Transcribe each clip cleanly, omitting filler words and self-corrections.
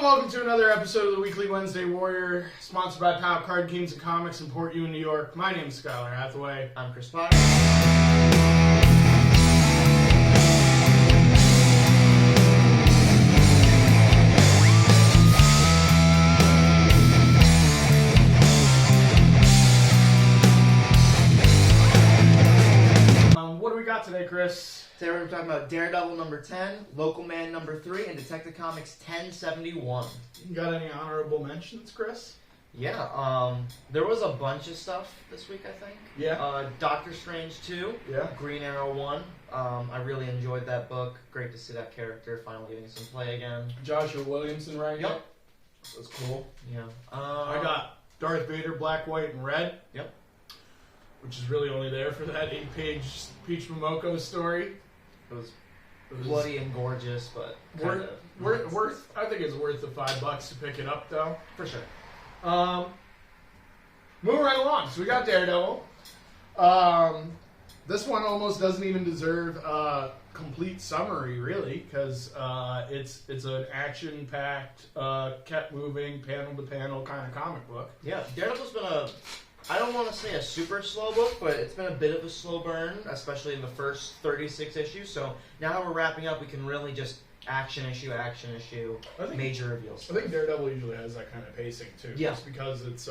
welcome to another episode of the Weekly Wednesday Warrior, sponsored by Pow Card Games and Comics in Port U, New York. My name is Skylar Hathaway. I'm Chris Potter. What do we got today, Chris? Today we're talking about Daredevil number 10, Local Man number 3, and Detective Comics 1071. You got any honorable mentions, Chris? Yeah, there was a bunch of stuff this week, I think. Yeah. Doctor Strange 2, Yeah. Green Arrow 1. I really enjoyed that book. Great to see that character finally getting some play again. Joshua Williamson writing Yep. it. That's cool. Yeah. I got Darth Vader, Black, White, and Red. Yep. Which is really only there for that 8-page Peach Momoko story. It was bloody and gorgeous, but worth. I think it's worth the $5 to pick it up, though. for sure. Moving right along. So we got Daredevil. This one almost doesn't even deserve a complete summary, really, because it's an action-packed, kept moving, panel-to-panel kind of comic book. Yeah, Daredevil's been I don't want to say a super slow book, but it's been a bit of a slow burn, especially in the first 36 issues. So now that we're wrapping up, we can really just action issue, major reveals. I think Daredevil usually has that kind of pacing, too. Yeah. Just because it's,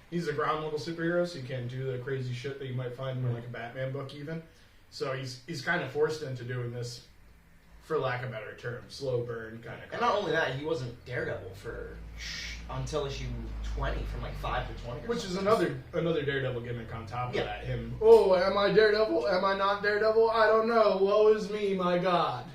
he's a ground-level superhero, so you can't do the crazy shit that you might find in, like, a Batman book, even. So he's kind of forced into doing this, for lack of a better term, slow burn kind of. And not only that, he wasn't Daredevil until issue 20, from like 5 to 20. Which is another Daredevil gimmick on top of Yeah. that. Him, oh, am I Daredevil? Am I not Daredevil? I don't know. Woe is me, my God.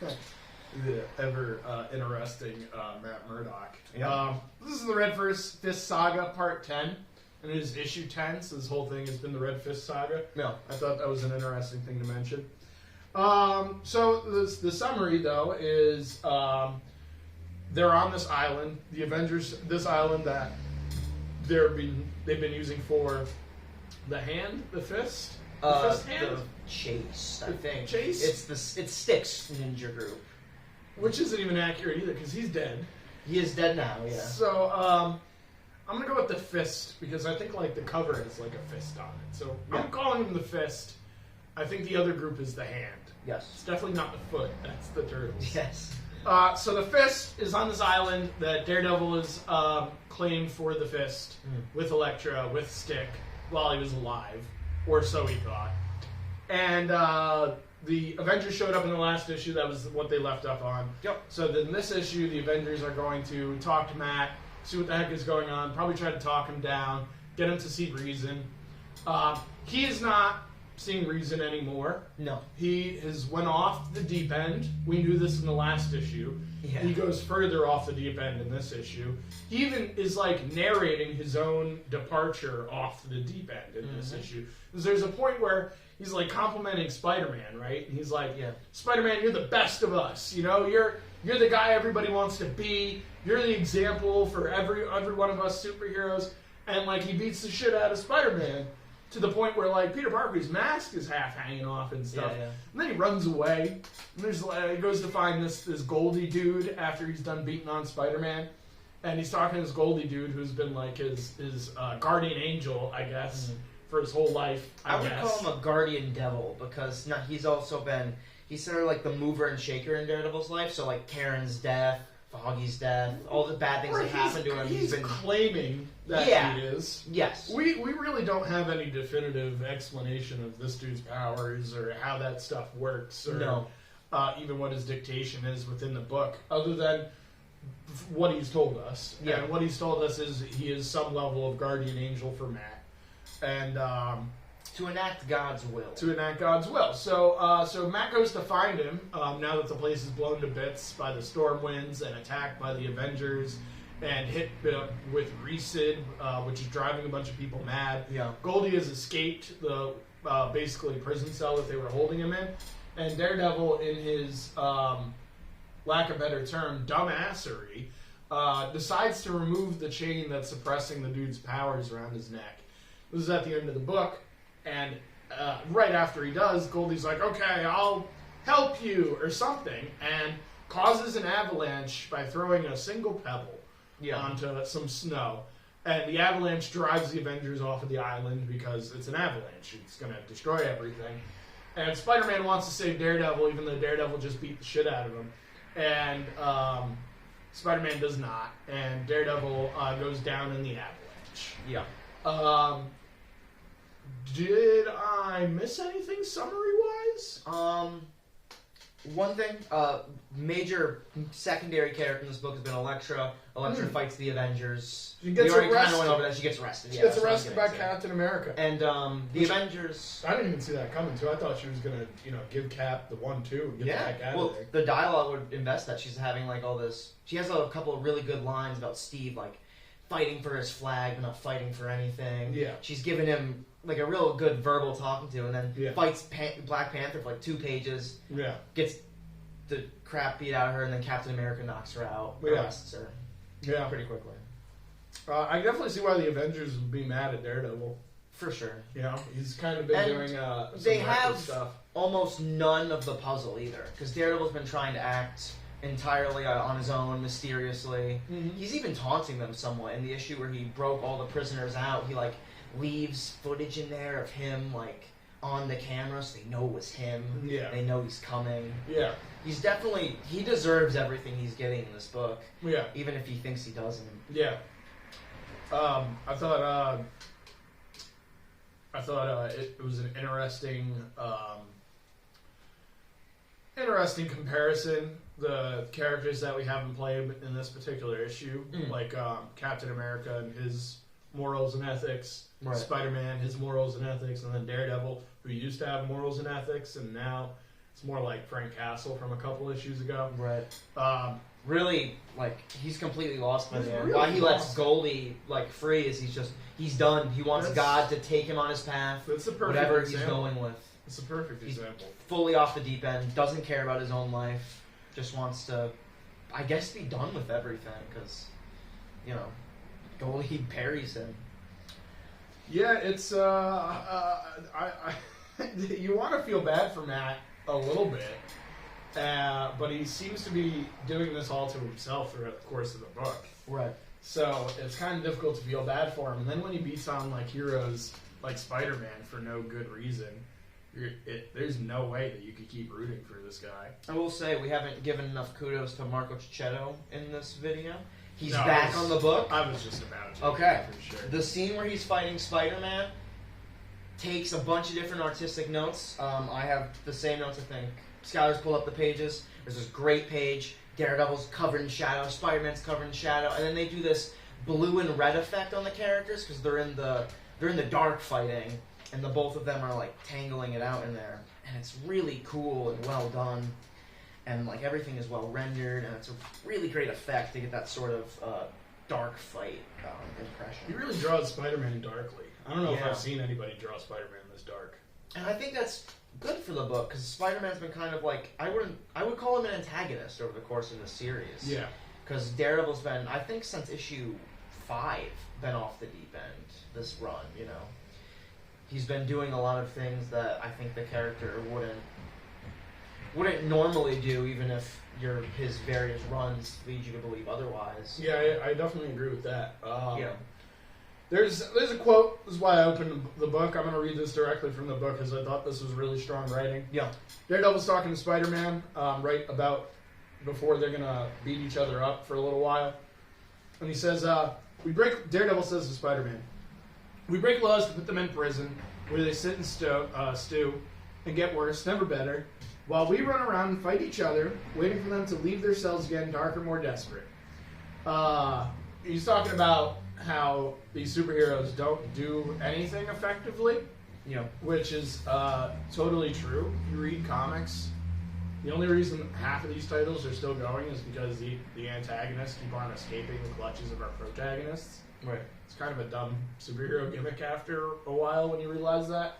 The ever interesting Matt Murdock. Yeah. This is the Red Fist Saga Part 10, and it is issue 10, so this whole thing has been the Red Fist Saga. Yeah. I thought that was an interesting thing to mention. So the summary, though, is they're on this island, the Avengers, this island that they've been using for the fist? The fist hand? The Chase, I think. Chase? It's Styx Ninja Group. Which isn't even accurate either, because he's dead. He is dead now, yeah. So, I'm gonna go with the fist, because I think, like, the cover has, like, a fist on it. So, Yeah. I'm calling him the fist. I think the other group is the hand. Yes. It's definitely not the foot. That's the turtles. Yes. So the Fist is on this island that Daredevil is claimed for the Fist with Elektra, with Stick, while he was alive, or so he thought. And the Avengers showed up in the last issue. That was what they left up on. Yep. So then this issue, the Avengers are going to talk to Matt, see what the heck is going on, probably try to talk him down, get him to see reason. He is not seeing reason anymore. No. He went off the deep end. We knew this in the last issue. Yeah. He goes further off the deep end in this issue. He even is like narrating his own departure off the deep end in this issue. Because there's a point where he's like complimenting Spider-Man, right? And he's like, Yeah. Spider-Man, you're the best of us. You know, you're the guy everybody wants to be. You're the example for every one of us superheroes. And like he beats the shit out of Spider-Man. To the point where, like, Peter Parker's mask is half hanging off and stuff. Yeah. And then he runs away. And he goes to find this Goldie dude after he's done beating on Spider-Man. And he's talking to this Goldie dude who's been, like, his guardian angel, I guess, for his whole life, I would guess. call him a guardian devil, because he's also been... He's sort of like the mover and shaker in Daredevil's life. So, like, Karen's death, Foggy's death, all the bad things that happened to him. He's been claiming that he is. Yes. We really don't have any definitive explanation of this dude's powers or how that stuff works or even what his dictation is within the book, other than what he's told us. Yeah. And what he's told us is he is some level of guardian angel for Matt. And to enact God's will. So Matt goes to find him now that the place is blown to bits by the storm winds and attacked by the Avengers and hit with Resid, which is driving a bunch of people mad. Yeah. Goldie has escaped the basically prison cell that they were holding him in, and Daredevil, in his lack of a better term, dumbassery, decides to remove the chain that's suppressing the dude's powers around his neck. This is at the end of the book. And right after he does, Goldie's like, okay, I'll help you or something. And causes an avalanche by throwing a single pebble Yeah. onto some snow. And the avalanche drives the Avengers off of the island because it's an avalanche. It's going to destroy everything. And Spider-Man wants to save Daredevil, even though Daredevil just beat the shit out of him. And Spider-Man does not. And Daredevil goes down in the avalanche. Yeah. Did I miss anything summary-wise? One thing, major secondary character in this book has been Elektra. Elektra fights the Avengers. She gets we already kind arrested. of went over that. She gets arrested. She Yeah, gets that's what I was arrested gonna by say. Captain America. And the Avengers. I didn't even see that coming, too. I thought she was going to, give Cap the 1-2 and get the heck out well, of there. the dialogue would invest that. She's having like all this. She has a couple of really good lines about Steve, like fighting for his flag but not fighting for anything. Yeah. She's giving him like a real good verbal talking to, and then Yeah. fights Black Panther for like 2 pages. Yeah. Gets the crap beat out of her, and then Captain America knocks her out, Yeah. arrests her Yeah. pretty quickly. I definitely see why the Avengers would be mad at Daredevil. For sure. He's kind of been And doing some they reckless have stuff. almost none of the puzzle either, because Daredevil's been trying to act entirely on his own, mysteriously. Mhm. He's even taunting them somewhat in the issue where he broke all the prisoners out. He like leaves footage in there of him like on the camera, so they know it was him. Yeah. They know he's coming. Yeah. He deserves everything he's getting in this book, Yeah. even if he thinks he doesn't. Yeah. I thought it was an interesting comparison. The characters that we haven't played in this particular issue, like Captain America and his morals and ethics, Right. Spider-Man, his morals and ethics, and then Daredevil, who used to have morals and ethics, and now it's more like Frank Castle from a couple issues ago. Right. Um, Really, like, he's completely lost by He's the end. really Why he lets lost. Goldie, like, free is he's done. He wants That's- God to take him on his path, that's the perfect whatever example. he's going with. It's a perfect He's- example. Fully off the deep end, doesn't care about his own life, just wants to, I guess, be done with everything, because, Goldie parries him. Yeah, it's you want to feel bad for Matt a little bit, but he seems to be doing this all to himself throughout the course of the book. Right. So it's kind of difficult to feel bad for him. And then when he beats on like heroes like Spider-Man for no good reason, there's no way that you could keep rooting for this guy. I will say, we haven't given enough kudos to Marco Cicchetto in this video. He's No, back on the book. I was just about to. Okay. For sure. The scene where he's fighting Spider-Man takes a bunch of different artistic notes. I have the same notes, I think. Skylar's pulled up the pages. There's this great page. Daredevil's covered in shadow. Spider-Man's covered in shadow. And then they do this blue and red effect on the characters because they're in the dark fighting, and the both of them are like tangling it out in there. And it's really cool and well done. And like everything is well rendered, and it's a really great effect to get that sort of dark fight impression. He really draws Spider-Man darkly. I don't know if Yeah. I've seen anybody draw Spider-Man this dark. And I think that's good for the book, because Spider-Man's been kind of like, I would call him an antagonist over the course of the series. Yeah. Because Daredevil's been, I think since issue 5, been off the deep end, this run, He's been doing a lot of things that I think the character wouldn't normally do, even if his various runs lead you to believe otherwise. Yeah, I definitely agree with that. Yeah. There's a quote. This is why I opened the book. I'm going to read this directly from the book because I thought this was really strong writing. Yeah. Daredevil's talking to Spider-Man right about before they're going to beat each other up for a little while. And he says, Daredevil says to Spider-Man, "We break laws to put them in prison where they sit and stew and get worse, never better, while we run around and fight each other, waiting for them to leave their cells again, darker, more desperate." He's talking about how these superheroes don't do anything effectively, which is totally true. If you read comics, the only reason half of these titles are still going is because the antagonists keep on escaping the clutches of our protagonists. Right. It's kind of a dumb superhero gimmick after a while when you realize that.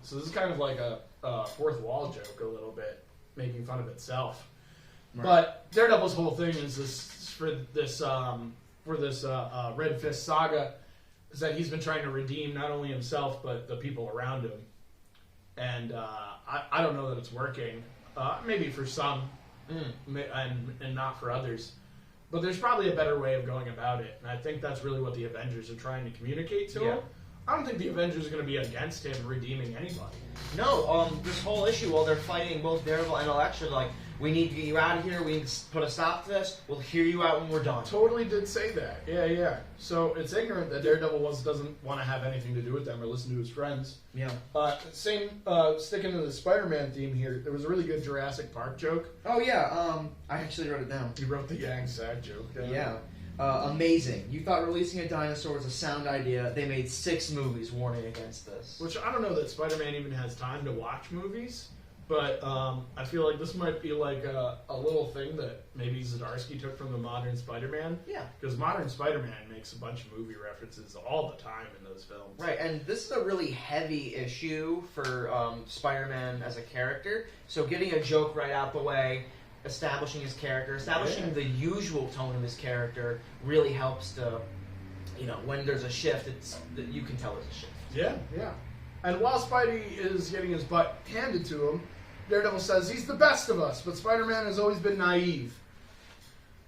So this is kind of like a fourth wall joke a little bit, making fun of itself. Right. But Daredevil's whole thing is this Red Fist saga is that he's been trying to redeem not only himself but the people around him. And I don't know that it's working. Maybe for some, and not for others. But there's probably a better way of going about it, and I think that's really what the Avengers are trying to communicate to him. I don't think the Avengers are going to be against him redeeming anybody. No, this whole issue, while they're fighting both Daredevil and Elektra, like, we need to get you out of here, we need to put a stop to this, we'll hear you out when we're done. Totally did say that. Yeah. So it's ignorant that Daredevil doesn't want to have anything to do with them or listen to his friends. Yeah. Sticking to the Spider-Man theme here, there was a really good Jurassic Park joke. Oh, yeah, I actually wrote it down. You wrote the Yang Sad joke down. Yeah. Amazing. You thought releasing a dinosaur was a sound idea. They made 6 movies warning against this. Which I don't know that Spider-Man even has time to watch movies, but I feel like this might be like a little thing that maybe Zdarsky took from the modern Spider-Man. Yeah. Because modern Spider-Man makes a bunch of movie references all the time in those films. Right, and this is a really heavy issue for Spider-Man as a character, so getting a joke right out the way, establishing his character, establishing the usual tone of his character really helps to, when there's a shift, you can tell there's a shift. Yeah. And while Spidey is getting his butt handed to him, Daredevil says he's the best of us, but Spider-Man has always been naive.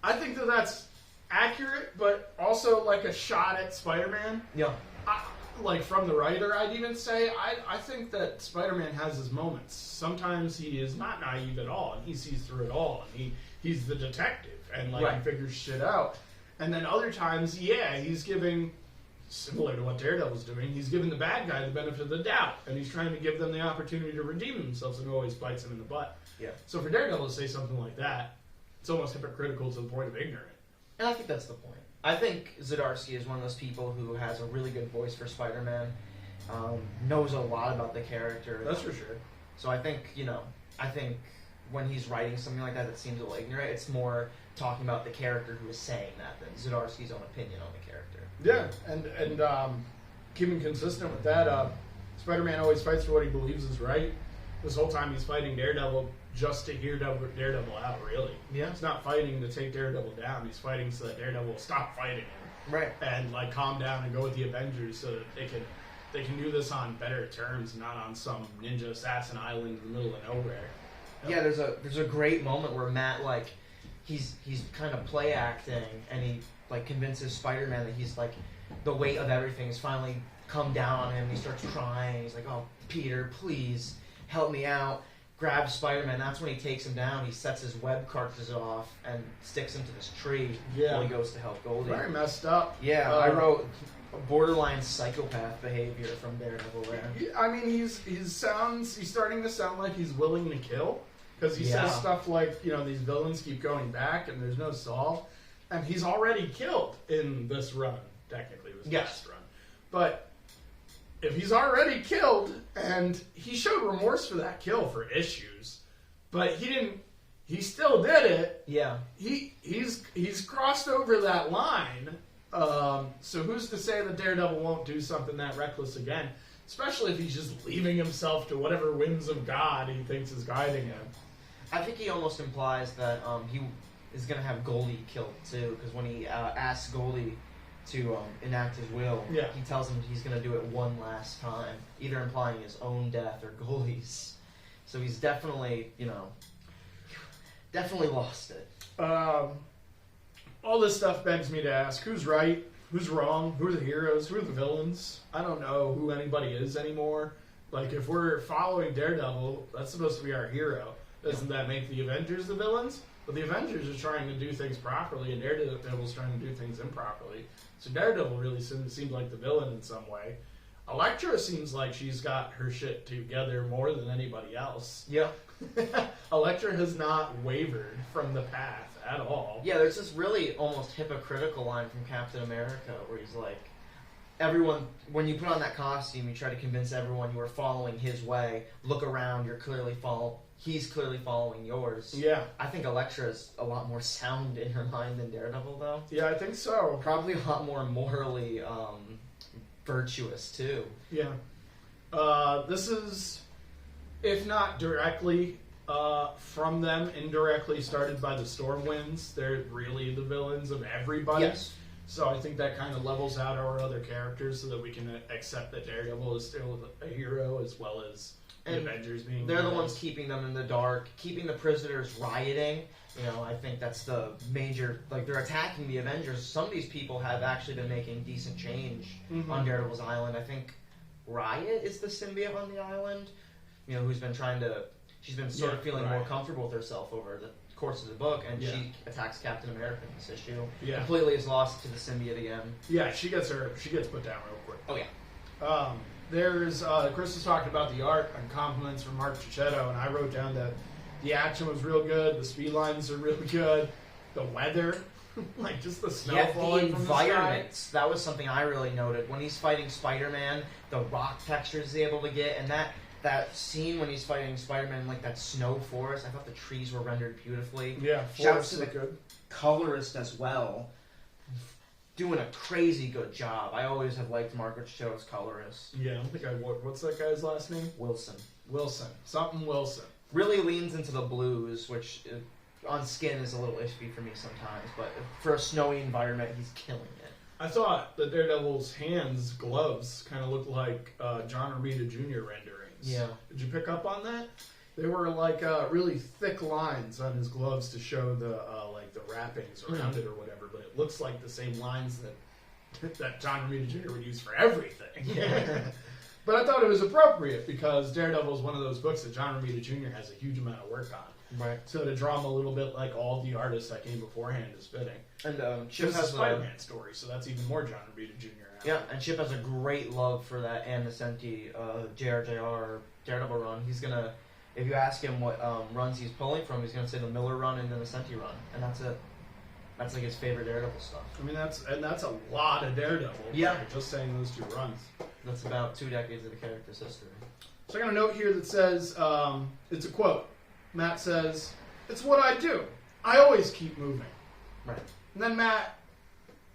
I think that's accurate, but also like a shot at Spider-Man. Yeah. Like from the writer, I'd even say, I think that Spider-Man has his moments. Sometimes he is not naive at all, and he sees through it all, and he's the detective, and he figures shit out. And then other times, he's giving, similar to what Daredevil's doing, he's giving the bad guy the benefit of the doubt, and he's trying to give them the opportunity to redeem themselves, and always bites him in the butt. Yeah. So for Daredevil to say something like that, it's almost hypocritical to the point of ignorant. And I think that's the point. I think Zdarsky is one of those people who has a really good voice for Spider-Man, knows a lot about the character. That's for sure. So I think, when he's writing something like that seems a little ignorant, it's more talking about the character who is saying that than Zdarsky's own opinion on the character. Yeah, and keeping consistent with that, Spider-Man always fights for what he believes is right. This whole time he's fighting Daredevil just to hear Daredevil out, really. Yeah. He's not fighting to take Daredevil down. He's fighting so that Daredevil will stop fighting him. Right. And calm down and go with the Avengers so that they can do this on better terms, not on some ninja assassin island in the middle of nowhere. Yeah, there's a great moment where Matt he's kind of play acting and he convinces Spider-Man that he's the weight of everything has finally come down on him. He starts crying. He's like, "Oh, Peter, please help me out." Grabs Spider-Man. That's when he takes him down. He sets his web cartridges off and sticks him to this tree while he goes to help Goldie. Very messed up. Yeah, I wrote borderline psychopath behavior from Daredevil there. I mean, he's starting to sound like he's willing to kill, because he says stuff like, these villains keep going back and there's no solve, and he's already killed in this run. Technically, it was last run, but if he's already killed, and he showed remorse for that kill for issues, but he still did it. Yeah. He's crossed over that line. So who's to say that Daredevil won't do something that reckless again? Especially if he's just leaving himself to whatever whims of God he thinks is guiding him. I think he almost implies that he is going to have Goldie killed too, because when he asks Goldie to enact his will, he tells him he's going to do it one last time, either implying his own death or Goldie's. So he's definitely, definitely lost it. All this stuff begs me to ask, who's right, who's wrong, who are the heroes, who are the villains? I don't know who anybody is anymore. If we're following Daredevil, that's supposed to be our hero. Doesn't that make the Avengers the villains? But the Avengers are trying to do things properly, and Daredevil's trying to do things improperly. So Daredevil really seems like the villain in some way. Elektra seems like she's got her shit together more than anybody else. Yeah. Elektra has not wavered from the path at all. Yeah, there's this really almost hypocritical line from Captain America where he's like, everyone, when you put on that costume, you try to convince everyone you are following his way. Look around, he's clearly following yours. Yeah. I think Elektra is a lot more sound in her mind than Daredevil, though. Yeah, I think so. Probably a lot more morally virtuous, too. Yeah. This is, if not directly from them, indirectly started by the Stormwinds. They're really the villains of everybody. Yes. So I think that kind of levels out our other characters so that we can accept that Daredevil is still a hero as well as The Avengers being they're the bad. ones keeping them in the dark, keeping the prisoners rioting. You know, I think that's the major. Like, they're attacking the Avengers. Some of these people have actually been making decent change on Daredevil's island. I think Riot is the symbiote on the island. You know, who's been trying to. She's been sort of feeling more comfortable with herself over the course of the book, and she attacks Captain America in this issue. Yeah. Completely is lost to the symbiote again. Yeah, she gets put down real quick. Oh yeah. There's Chris was talking about the art and compliments from Mark Cicchetto, and I wrote down that the action was real good, the speed lines are really good, the weather, like just the snow falling the from the sky. environments. That was something I really noted when he's fighting Spider-Man. The rock textures he's able to get, and that scene when he's fighting Spider-Man, like that snow forest. I thought the trees were rendered beautifully. Yeah, shouts to the good. colorist as well, doing a crazy good job. I always have liked Margaret Cho's colorist. Yeah, I don't think what's that guy's last name? Wilson. Something Wilson. Really leans into the blues, which on skin is a little iffy for me sometimes, but for a snowy environment, he's killing it. I thought the Daredevil's gloves, kind of looked like John Romita Jr. renderings. Yeah. Did you pick up on that? They were like really thick lines on his gloves to show the like the wrappings around it or whatever, but it looks like the same lines that John Romita Jr. would use for everything. Yeah. But I thought it was appropriate because Daredevil is one of those books that John Romita Jr. has a huge amount of work on. Right. So to draw him a little bit like all the artists that came beforehand is fitting. And Chip This has is a Spider-Man story, so that's even more John Romita Jr. Yeah, and Chip has a great love for that Ann Nesenti JRJR Daredevil run. He's gonna, if you ask him what runs he's pulling from, he's gonna say the Miller run and the Nesenti run, and that's it. That's like his favorite Daredevil stuff. I mean, that's a lot of Daredevil. Yeah. Just saying those two runs. That's about 2 decades of the character's history. So I got a note here that says, it's a quote. Matt says, "It's what I do. I always keep moving." Right. And then Matt,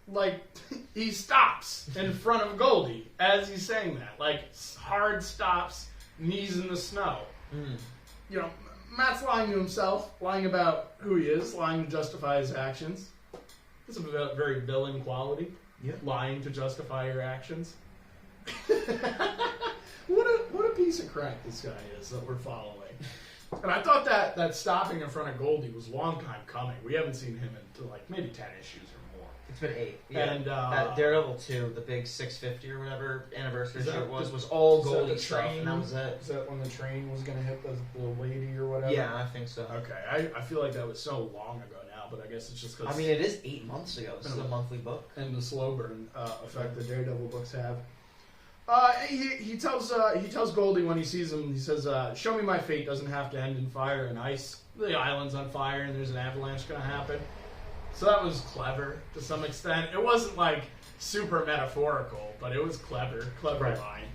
like, he stops in front of Goldie as he's saying that. Like, hard stops, knees in the snow. You know, Matt's lying to himself, lying about who he is, lying to justify his actions. It's a very villain quality. Yeah. Lying to justify your actions. What a piece of crap this guy is that we're following. And I thought that stopping in front of Goldie was a long time coming. We haven't seen him in like maybe 10 issues or more. It's been 8. Yeah. And that Daredevil 2, the big 650 or whatever anniversary Is that issue it was the- all is that Goldie the stuff, train? and that was it. Is that when the train was going to hit the lady or whatever? Yeah, I think so. Okay, I feel like that was so long ago now, but I guess it's just because... I mean, it is 8 months ago. This is a monthly book. And the slow burn effect that Daredevil books have. He tells Goldie when he sees him, he says, "Show me my fate doesn't have to end in fire and ice. The island's on fire and there's an avalanche going to happen." So that was clever to some extent. It wasn't like super metaphorical, but it was clever Right. line.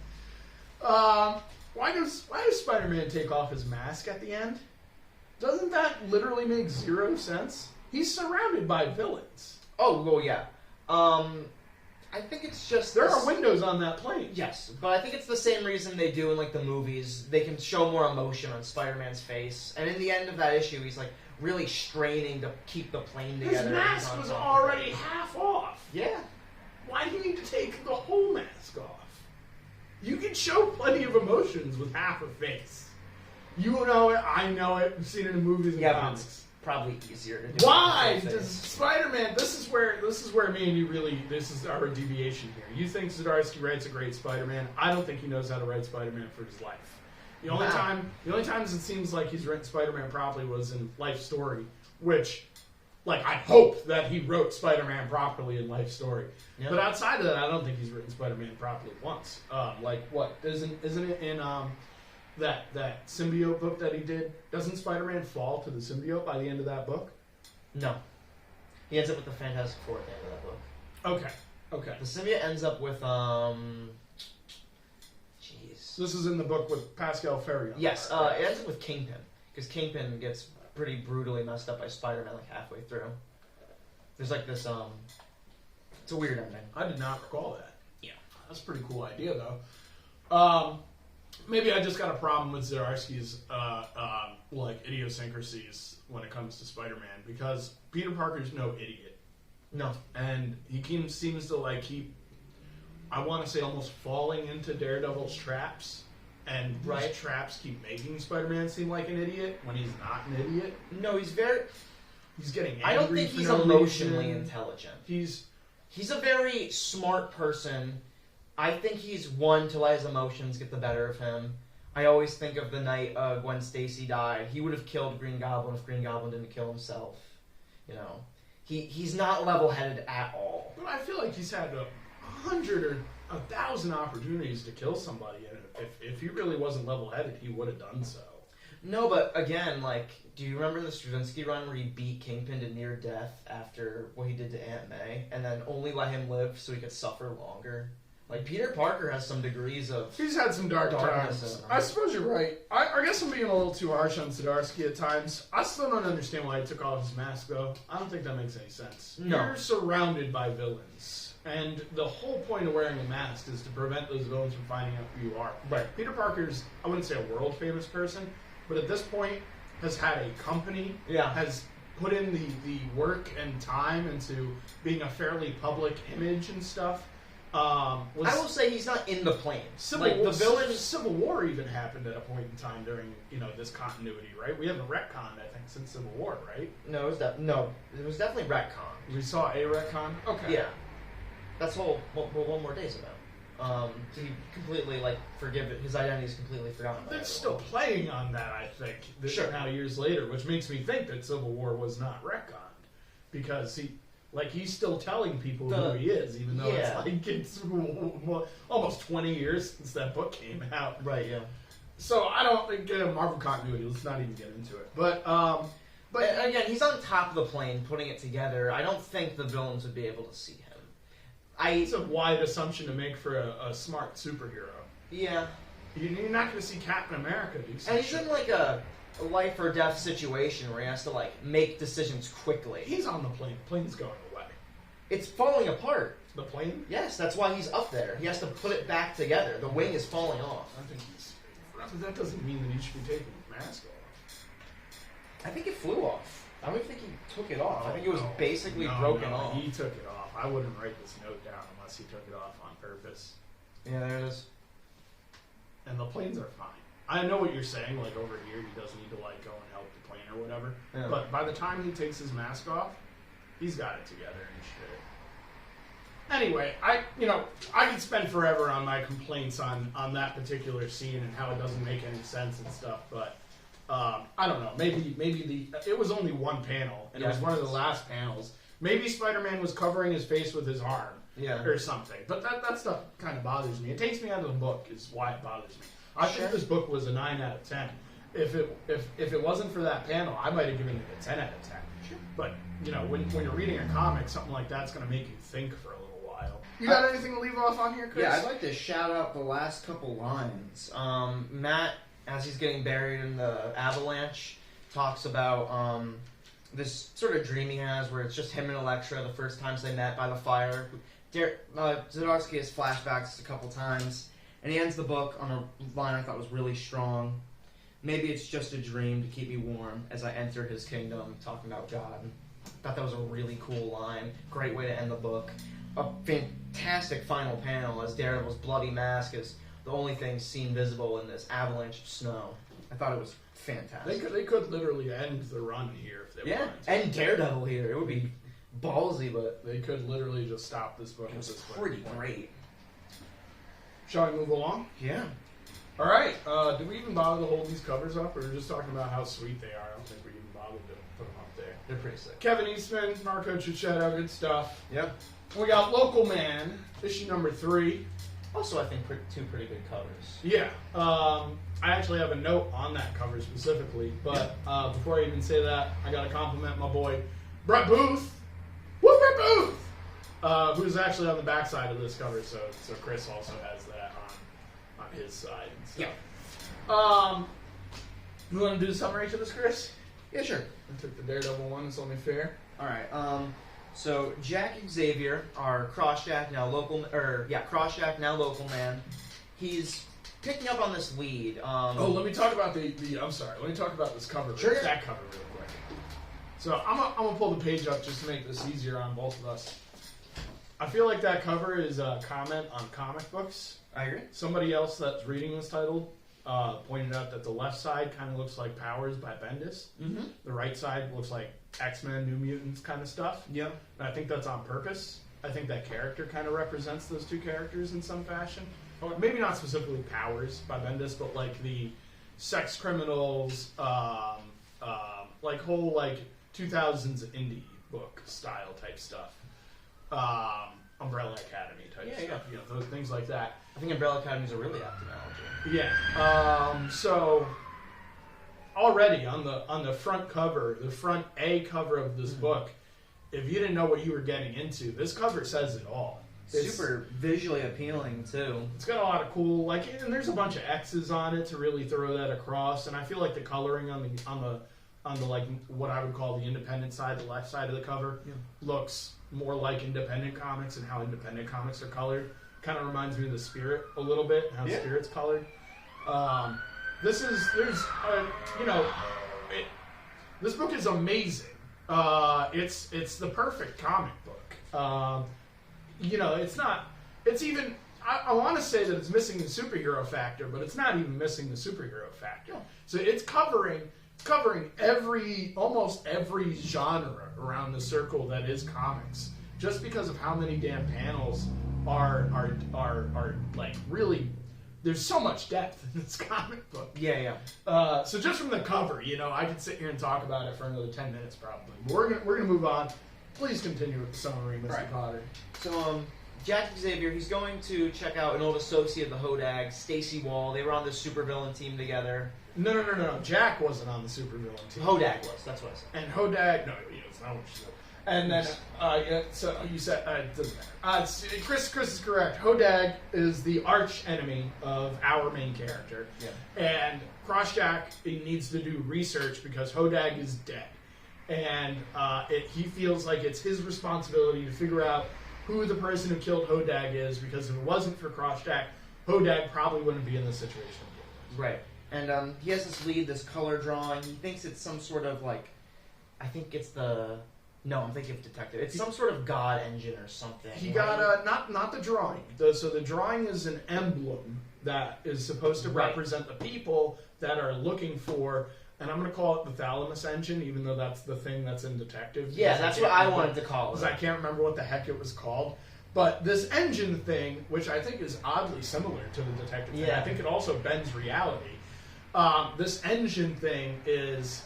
Why does Spider-Man take off his mask at the end? Doesn't that literally make zero sense? He's surrounded by villains. Oh, well, yeah. I think it's just... There are windows on that plane. Yes, but I think it's the same reason they do in, like, the movies. They can show more emotion on Spider-Man's face. And in the end of that issue, he's, like, really straining to keep the plane together. His mask was already half off. Yeah. Why do you need to take the whole mask off? You can show plenty of emotions with half a face. You know it, I know it, we've seen it in movies and Yeah, but comics. it's probably easier to do. Why with the does face. Spider-Man? This is where me and you really. This is our deviation here. You think Zdarsky writes a great Spider-Man? I don't think he knows how to write Spider-Man for his life. The only times it seems like he's written Spider-Man properly was in Life Story, which, like, I hope that he wrote Spider-Man properly in Life Story. Yeah. But outside of that, I don't think he's written Spider-Man properly once. Like what? Isn't it in that symbiote book that he did? Doesn't Spider-Man fall to the symbiote by the end of that book? No. He ends up with the Fantastic Four at the end of that book. Okay. The symbiote ends up with, jeez. This is in the book with Pascal Ferry. Yes, it ends up with Kingpin. Because Kingpin gets pretty brutally messed up by Spider-Man, like, halfway through. There's, like, this, it's a weird ending. I did not recall that. Yeah. That's a pretty cool idea, though. Maybe I just got a problem with Zdarsky's like idiosyncrasies when it comes to Spider-Man, because Peter Parker's no idiot, No. and he seems to like keep, I want to say, almost falling into Daredevil's traps, and these traps keep making Spider-Man seem like an idiot when he's not an idiot. No, he's getting angry. I don't think he's emotionally intelligent. He's a very smart person. I think he's one to let his emotions get the better of him. I always think of the night Gwen Stacy died. He would have killed Green Goblin if Green Goblin didn't kill himself. You know, he's not level-headed at all. But I feel like he's had 100 or 1,000 opportunities to kill somebody, and if he really wasn't level-headed, he would have done so. No, but again, like, do you remember the Straczynski run where he beat Kingpin to near death after what he did to Aunt May, and then only let him live so he could suffer longer? Like, Peter Parker has some degrees of... He's had some darkness. I suppose you're right. I guess I'm being a little too harsh on Zdarsky at times. I still don't understand why he took off his mask, though. I don't think that makes any sense. No. You're surrounded by villains. And the whole point of wearing a mask is to prevent those villains from finding out who you are. Right. Peter Parker's, I wouldn't say a world-famous person, but at this point has had a company, has put in the work and time into being a fairly public image and stuff. I will say he's not in the plane. Civil War even happened at a point in time during this continuity, right? We haven't retconned, I think, since Civil War, right? No, it was definitely retcon. We saw a retcon. Okay. Yeah, that's what One More Day's about. He completely his identity is completely forgotten. They're still playing on that, I think. Now years later, which makes me think that Civil War was not retconned because he's still telling people who he is, even though it's almost 20 years since that book came out. Right, yeah. So I don't think Marvel continuity. Let's not even get into it. But again, he's on top of the plane putting it together. I don't think the villains would be able to see him. It's a wide assumption to make for a smart superhero. Yeah. You're not going to see Captain America do something. And he's in a life or death situation where he has to make decisions quickly. He's on the plane. The plane's going away. It's falling apart. The plane? Yes, that's why he's up there. He has to put it back together. The wing is falling off. I think that doesn't mean that he should be taking his mask off. I think it flew off. I don't think he took it off. I think it was basically broken off. He took it off. I wouldn't write this note down unless he took it off on purpose. Yeah, there it is. And the planes are fine. I know what you're saying, over here he doesn't need to go and help the plane or whatever. Yeah. But by the time he takes his mask off, he's got it together and shit. Anyway, I could spend forever on my complaints on that particular scene and how it doesn't make any sense and stuff, but I don't know. Maybe it was only one panel, and it was one of the last panels. Maybe Spider-Man was covering his face with his arm or something. But that stuff kind of bothers me. It takes me out of the book is why it bothers me. I think this book was a 9 out of 10. If it wasn't for that panel, I might have given it a 10 out of 10. Sure. But, when you're reading a comic, something like that's going to make you think for a little while. You got anything to leave off on here, Chris? Yeah, I'd like to shout out the last couple lines. Matt, as he's getting buried in the avalanche, talks about this sort of dream he has where it's just him and Elektra the first times they met by the fire. Zdarsky has flashbacks a couple times. And he ends the book on a line I thought was really strong. Maybe it's just a dream to keep me warm as I enter his kingdom, talking about God. I thought that was a really cool line. Great way to end the book. A fantastic final panel as Daredevil's bloody mask is the only thing seen visible in this avalanche of snow. I thought it was fantastic. They could literally end the run here if they wanted to. And Daredevil here. It would be ballsy, but they could literally just stop this book. It was pretty great. Shall we move along? Yeah. All right. Did we even bother to hold these covers up, or we're just talking about how sweet they are? I don't think we even bothered to put them up there. They're pretty sick. Kevin Eastman, Marco Cicchetto, good stuff. Yep. We got Local Man, issue number 3. Also, I think two pretty good covers. Yeah. I actually have a note on that cover specifically, but before I even say that, I got to compliment my boy, Brett Booth. Woo, Brett Booth! Who's actually on the backside of this cover, so Chris also has that on his side. So. Yeah. You want to do a summary to this, Chris? Yeah, sure. I took the Daredevil one, it's only fair. All right. So Jack Xavier, our Crossjack now local man, he's picking up on this lead. Let me talk about let me talk about this cover. Sure. That cover real quick. So I'm gonna pull the page up just to make this easier on both of us. I feel like that cover is a comment on comic books. I agree. Somebody else that's reading this title pointed out that the left side kind of looks like Powers by Bendis. Mm-hmm. The right side looks like X-Men, New Mutants kind of stuff. Yeah. And I think that's on purpose. I think that character kind of represents those two characters in some fashion. Or maybe not specifically Powers by Bendis, but like the sex criminals, like whole like 2000s indie book style type stuff. Umbrella Academy type stuff. You know, those things like that. I think Umbrella Academy is a really apt analogy. Yeah. So already on the front cover, the front A cover of this book, if you didn't know what you were getting into, this cover says it all. It's super visually appealing too. It's got a lot of cool, like, and there's a bunch of X's on it to really throw that across. And I feel like the coloring on the like what I would call the independent side, the left side of the cover, looks more like independent comics and how independent comics are colored. Kind of reminds me of the Spirit a little bit, how Spirit's colored. This book is amazing. It's the perfect comic book. It's not. It's even. I want to say that it's missing the superhero factor, but it's not even missing the superhero factor. So it's covering almost every genre around the circle that is comics, just because of how many damn panels are like really. There's so much depth in this comic book. Yeah. So just from the cover, I could sit here and talk about it for another 10 minutes probably. But we're gonna move on. Please continue with the summary, Mr. Potter. So, Jack Xavier, he's going to check out an old associate of the Hodag, Stacy Wall. They were on the supervillain team together. No. Jack wasn't on the supervillain team. Hodag was. That's what I said. And Hodag, no, it's not what you said. And then, so you said, it doesn't matter. Chris is correct. Hodag is the arch enemy of our main character. Yeah. And Crossjack needs to do research because Hodag is dead. And he feels like it's his responsibility to figure out who the person who killed Hodag is, because if it wasn't for Crossjack, Hodag probably wouldn't be in this situation. Right. And he has this lead, this color drawing. He thinks it's some sort of I'm thinking of detective. It's some sort of god engine or something. He got not the drawing. So the drawing is an emblem that is supposed to represent the people that are looking for. And I'm going to call it the Thalamus engine, even though that's the thing that's in Detective. Yeah, that's what I wanted to call it. Because I can't remember what the heck it was called. But this engine thing, which I think is oddly similar to the Detective thing, I think it also bends reality. This engine thing is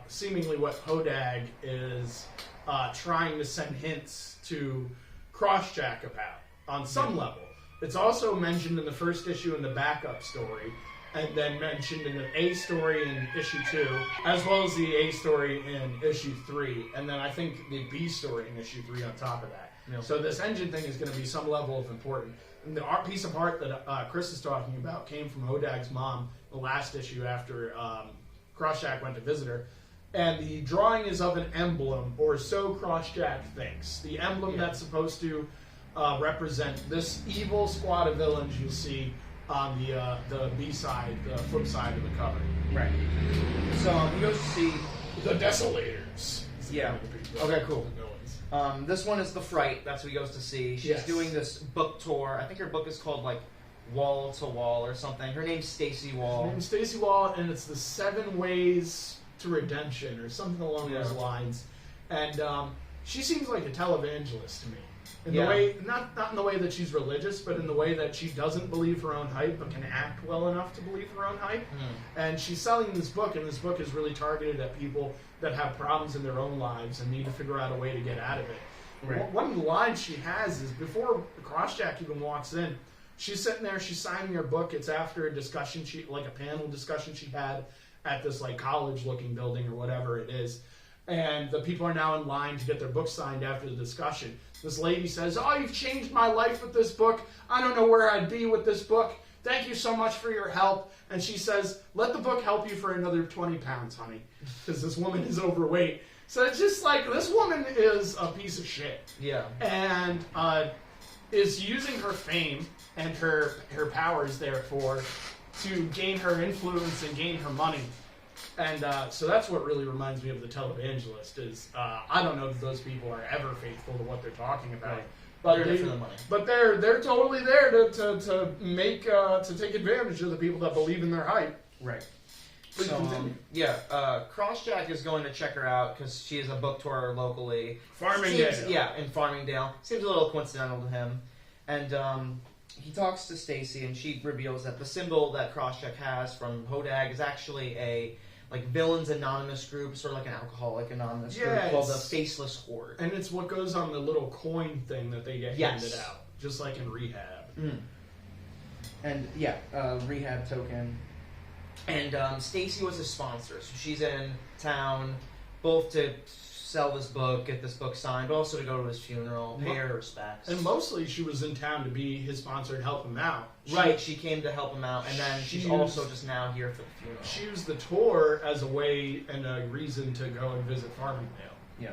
seemingly what Hodag is trying to send hints to Crossjack about, on some level. It's also mentioned in the first issue in the backup story, and then mentioned in an A story in issue 2, as well as the A story in issue 3, and then I think the B story in issue 3 on top of that. Yeah. So this engine thing is going to be some level of important. And the piece of art that Chris is talking about came from Hodag's mom, the last issue after Crossjack went to visit her. And the drawing is of an emblem, or so Crossjack thinks. The emblem that's supposed to represent this evil squad of villains you see on the B side, the flip side of the cover. Right. So he goes to see the Desolators. Yeah. Okay, cool. This one is The Fright. That's what he goes to see. She's doing this book tour. I think her book is called Wall to Wall or something. Her name's Stacy Wall. Her name's Stacy Wall, and it's the 7 Ways to Redemption or something along those lines. And she seems like a televangelist to me. In the way, not in the way that she's religious, but in the way that she doesn't believe her own hype, but can act well enough to believe her own hype. And she's selling this book, and this book is really targeted at people that have problems in their own lives and need to figure out a way to get out of it. Right. One of the lines she has is before Crossjack even walks in, she's sitting there, she's signing her book. It's after a discussion, a panel discussion she had at this college-looking building or whatever it is. And the people are now in line to get their book signed after the discussion. This lady says, "Oh, you've changed my life with this book. I don't know where I'd be with this book. Thank you so much for your help." And she says, "Let the book help you for another 20 pounds, honey." Because this woman is overweight. So it's just this woman is a piece of shit. Yeah. And is using her fame and her powers, therefore, to gain her influence and gain her money. And so that's what really reminds me of the televangelist is I don't know if those people are ever faithful to what they're talking about. Right. But they're there for the money. But they're totally there to make to take advantage of the people that believe in their hype. Right. Please continue. Crossjack is going to check her out because she is a book tour locally. Farmingdale. In Farmingdale. Seems a little coincidental to him. And he talks to Stacy, and she reveals that the symbol that Crossjack has from Hodag is actually a Villains Anonymous group, sort of like an Alcoholic Anonymous group called the Faceless Horde. And it's what goes on the little coin thing that they get handed out, just like in Rehab. Mm. And Rehab token. And Stacy was his sponsor, so she's in town both to sell this book, get this book signed, but also to go to his funeral, pay her respects. And mostly she was in town to be his sponsor and help him out. She came to help him out, and then she's also just now here for the funeral. She used the tour as a way and a reason to go and visit Farmingdale. Yeah.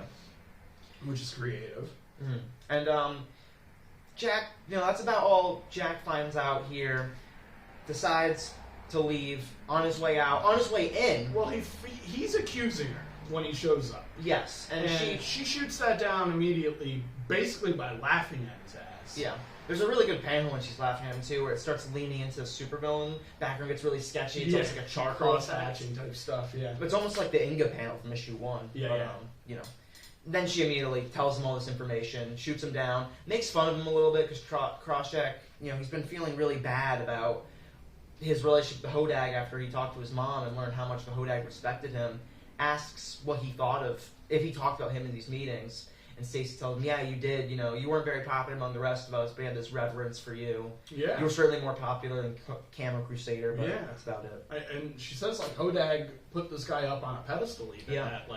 Which is creative. Mm-hmm. And Jack, that's about all Jack finds out here. Decides to leave on his way out, on his way in. Well, he's accusing her when he shows up. Yes, and she shoots that down immediately, basically by laughing at his ass. Yeah. There's a really good panel when she's laughing at him too, where it starts leaning into the supervillain. Background gets really sketchy. It's almost like a charcoal cross-hatching type stuff. Yeah, but it's almost like the Inga panel from issue 1. Then she immediately tells him all this information, shoots him down, makes fun of him a little bit because Crossjack, he's been feeling really bad about his relationship with Hodag after he talked to his mom and learned how much the Hodag respected him. Asks what he thought of if he talked about him in these meetings, and Stacy tells him, "Yeah, you did. You weren't very popular among the rest of us, but he had this reverence for you. Yeah, you were certainly more popular than Camo Crusader, but that's about it." And she says Hodag put this guy up on a pedestal, even that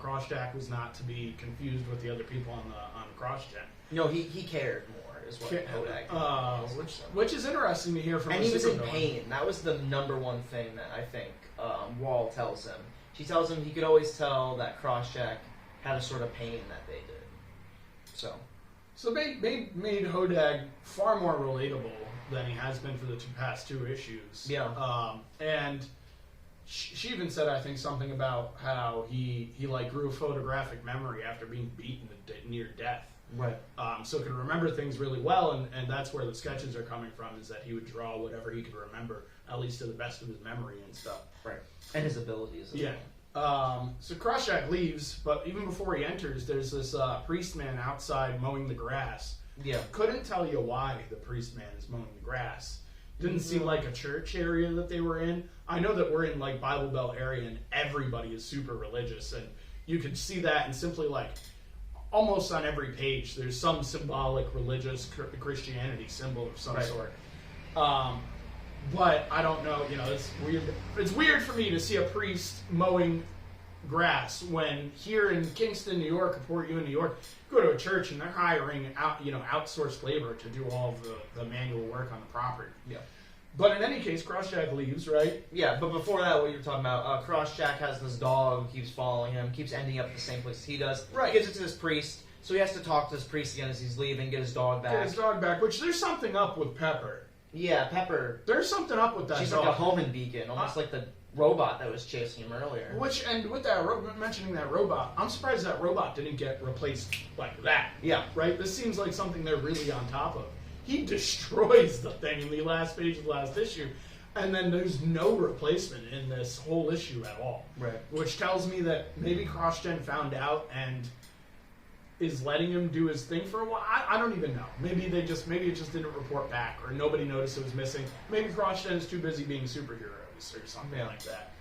Crossjack was not to be confused with the other people on the Crossjack. No, he cared more. Is what Hodag which is interesting to hear from. And he was in pain. That was the number one thing that I think Wall tells him. She tells him he could always tell that Crossjack had a sort of pain that they did. So made Hodag far more relatable than he has been for the past 2 issues. Yeah. And she even said, I think, something about how he grew a photographic memory after being beaten to near death. Right. So could remember things really well, and that's where the sketches are coming from, is that he would draw whatever he could remember, at least to the best of his memory and stuff. Right. And his abilities. Yeah. So Crossjack leaves, but even before he enters, there's this priest man outside mowing the grass. Yeah. Couldn't tell you why the priest man is mowing the grass. Didn't seem like a church area that they were in. I know that we're in Bible Belt area and everybody is super religious, and you could see that in simply almost on every page there's some symbolic religious Christianity symbol of some sort. But I don't know, it's weird. It's weird for me to see a priest mowing grass when here in Kingston, New York, or Port Ewan, New York, you go to a church and they're hiring outsourced labor to do all of the manual work on the property. Yeah. But in any case, Crossjack leaves, right? Yeah, but before that, what you're talking about, Crossjack has this dog who keeps following him, keeps ending up at the same place he does. Right. Gives it to this priest, so he has to talk to this priest again as he's leaving, get his dog back. Which there's something up with Pepper. Yeah, Pepper. There's something up with that She's dog. like a homing beacon, almost like the robot that was chasing him earlier. And with that, mentioning that robot, I'm surprised that robot didn't get replaced like that. Yeah. Right? This seems like something they're really on top of. He destroys the thing in the last page of the last issue, and then there's no replacement in this whole issue at all. Right. Which tells me that maybe CrossGen found out and is letting him do his thing for a while. I don't even know. Maybe it just didn't report back, or nobody noticed it was missing. Maybe CrossGen is too busy being superheroes or something like that.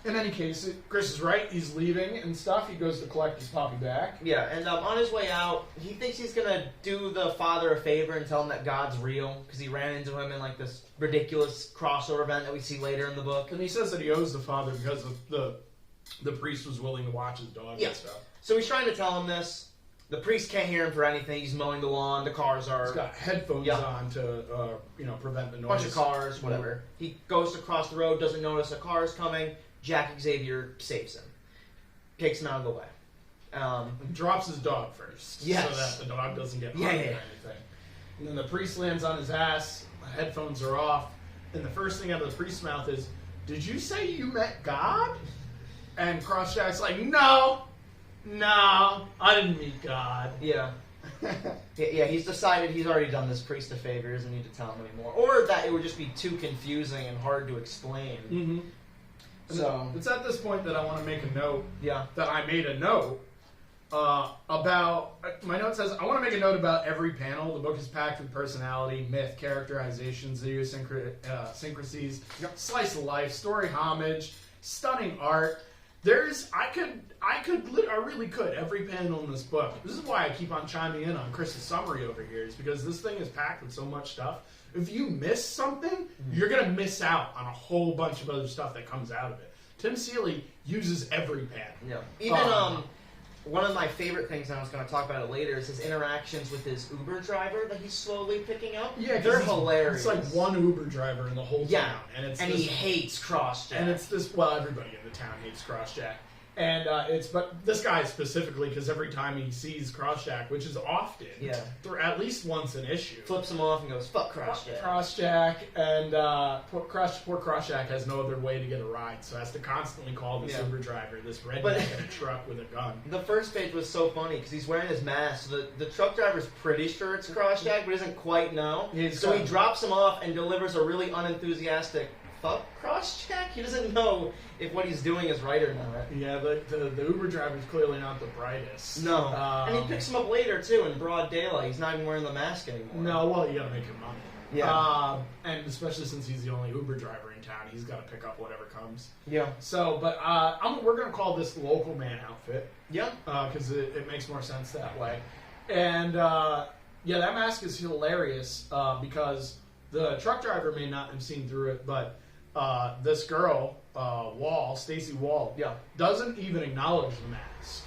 In any case, Chris is right. He's leaving and stuff. He goes to collect his puppy back. Yeah, and on his way out, he thinks he's going to do the father a favor and tell him that God's real, because he ran into him in this ridiculous crossover event that we see later in the book. And he says that he owes the father because the priest was willing to watch his dog and stuff. So he's trying to tell him this. The priest can't hear him for anything. He's mowing the lawn. The cars are... He's got headphones on to prevent the noise. Bunch of cars, whatever. He goes to cross the road, doesn't notice a car is coming. Jack Xavier saves him. Takes him out of the way. Drops his dog first. Yes. So that the dog doesn't get hurt or anything. And then the priest lands on his ass. The headphones are off. And the first thing out of the priest's mouth is, "Did you say you met God?" And Crossjack's like, No, I didn't meet God. Yeah. Yeah, he's decided he's already done this priest a favor. He doesn't need to tell him anymore. Or that it would just be too confusing and hard to explain. Mm-hmm. So it's at this point that I want to make a note. Yeah. That I made a note about. My note says I want to make a note about every panel. The book is packed with personality, myth, characterizations, idiosyncrasies, slice of life, story homage, stunning art. I really could every panel in this book. This is why I keep on chiming in on Chris's summary over here, is because this thing is packed with so much stuff. If you miss something, you're going to miss out on a whole bunch of other stuff that comes out of it. Tim Seeley uses every panel. Yeah. Even one of my favorite things, and I was going to talk about it later, is his interactions with his Uber driver that he's slowly picking up. Yeah, they're hilarious. It's like one Uber driver in the whole town, and he hates Crossjack. And it's this. Well, everybody in the town hates Crossjack, and but this guy specifically, because every time he sees Crossjack, which is often, at least once an issue, flips him off and goes, "Fuck Crossjack." Crossjack, and poor Crossjack has no other way to get a ride, so has to constantly call this Uber driver, this redneck in a truck with a gun. The first page was so funny because he's wearing his mask. So the truck driver's pretty sure it's Crossjack, but doesn't quite know. So he drops him off and delivers a really unenthusiastic "fuck Crossjack." He doesn't know if what he's doing is right or not. Yeah, the Uber driver's clearly not the brightest. No, and he picks him up later too in broad daylight. He's not even wearing the mask anymore. No, well, you gotta make your money. Yeah. And especially since he's the only Uber driver in town, he's got to pick up whatever comes. Yeah. So, but we're gonna call this the local man outfit. Yeah. Because it makes more sense that way. And that mask is hilarious because the truck driver may not have seen through it, but this girl, Stacy Wall, doesn't even acknowledge the mask.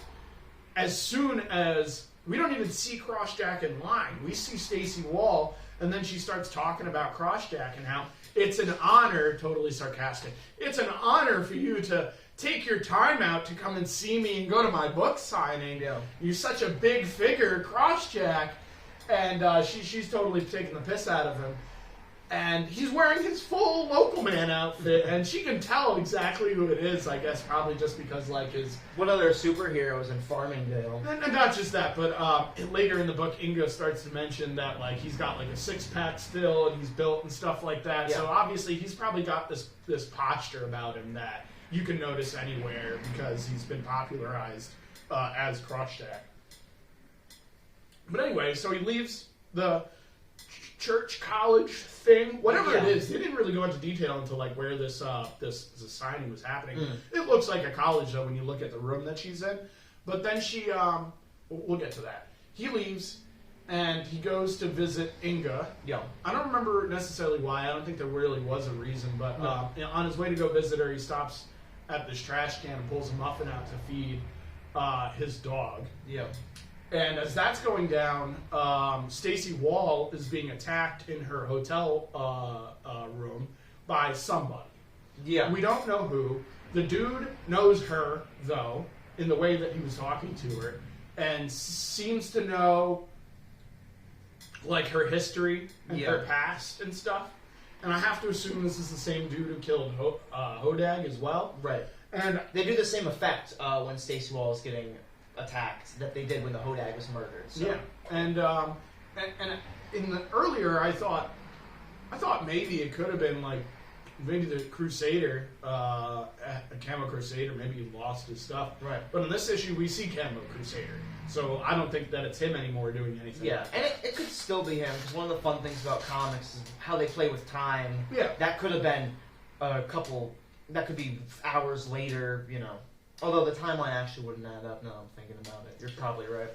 As soon as we don't even see Crossjack in line, we see Stacy Wall, and then she starts talking about Crossjack and how it's an honor, totally sarcastic, it's an honor for you to take your time out to come and see me and go to my book signing. Yeah. You're such a big figure, Crossjack. And she's totally taking the piss out of him. And he's wearing his full local man outfit, and she can tell exactly who it is, I guess, probably just because, like, his... What other superhero is in Farmingdale? And not just that, but later in the book, Inga starts to mention that, like, he's got, like, a six-pack still, and he's built and stuff like that. Yeah. So, obviously, he's probably got this posture about him that you can notice anywhere because he's been popularized as Crossjack. But anyway, so he leaves the church, college thing, whatever it is. They didn't really go into detail into like where this signing was happening. It looks like a college though when you look at the room that she's in. But then she, we'll get to that. He leaves and he goes to visit Inga. Yeah. I don't remember necessarily why. I don't think there really was a reason. But on his way to go visit her, he stops at this trash can and pulls a muffin out to feed his dog. Yeah. And as that's going down, Stacy Wall is being attacked in her hotel room by somebody. Yeah. We don't know who. The dude knows her, though, in the way that he was talking to her, and seems to know, like, her history and her past and stuff. And I have to assume this is the same dude who killed Hodag as well. Right. And they do the same effect when Stacy Wall is getting attacked that they did when the Hodag was murdered. So. Yeah, and in the earlier, I thought maybe it could have been like maybe the Crusader, a Camo Crusader, maybe he lost his stuff. Right. But in this issue, we see Camo Crusader, so I don't think that it's him anymore doing anything. Yeah, and it could still be him because one of the fun things about comics is how they play with time. Yeah. That could have been a couple. That could be hours later. You know. Although the timeline actually wouldn't add up now I'm thinking about it. You're probably right.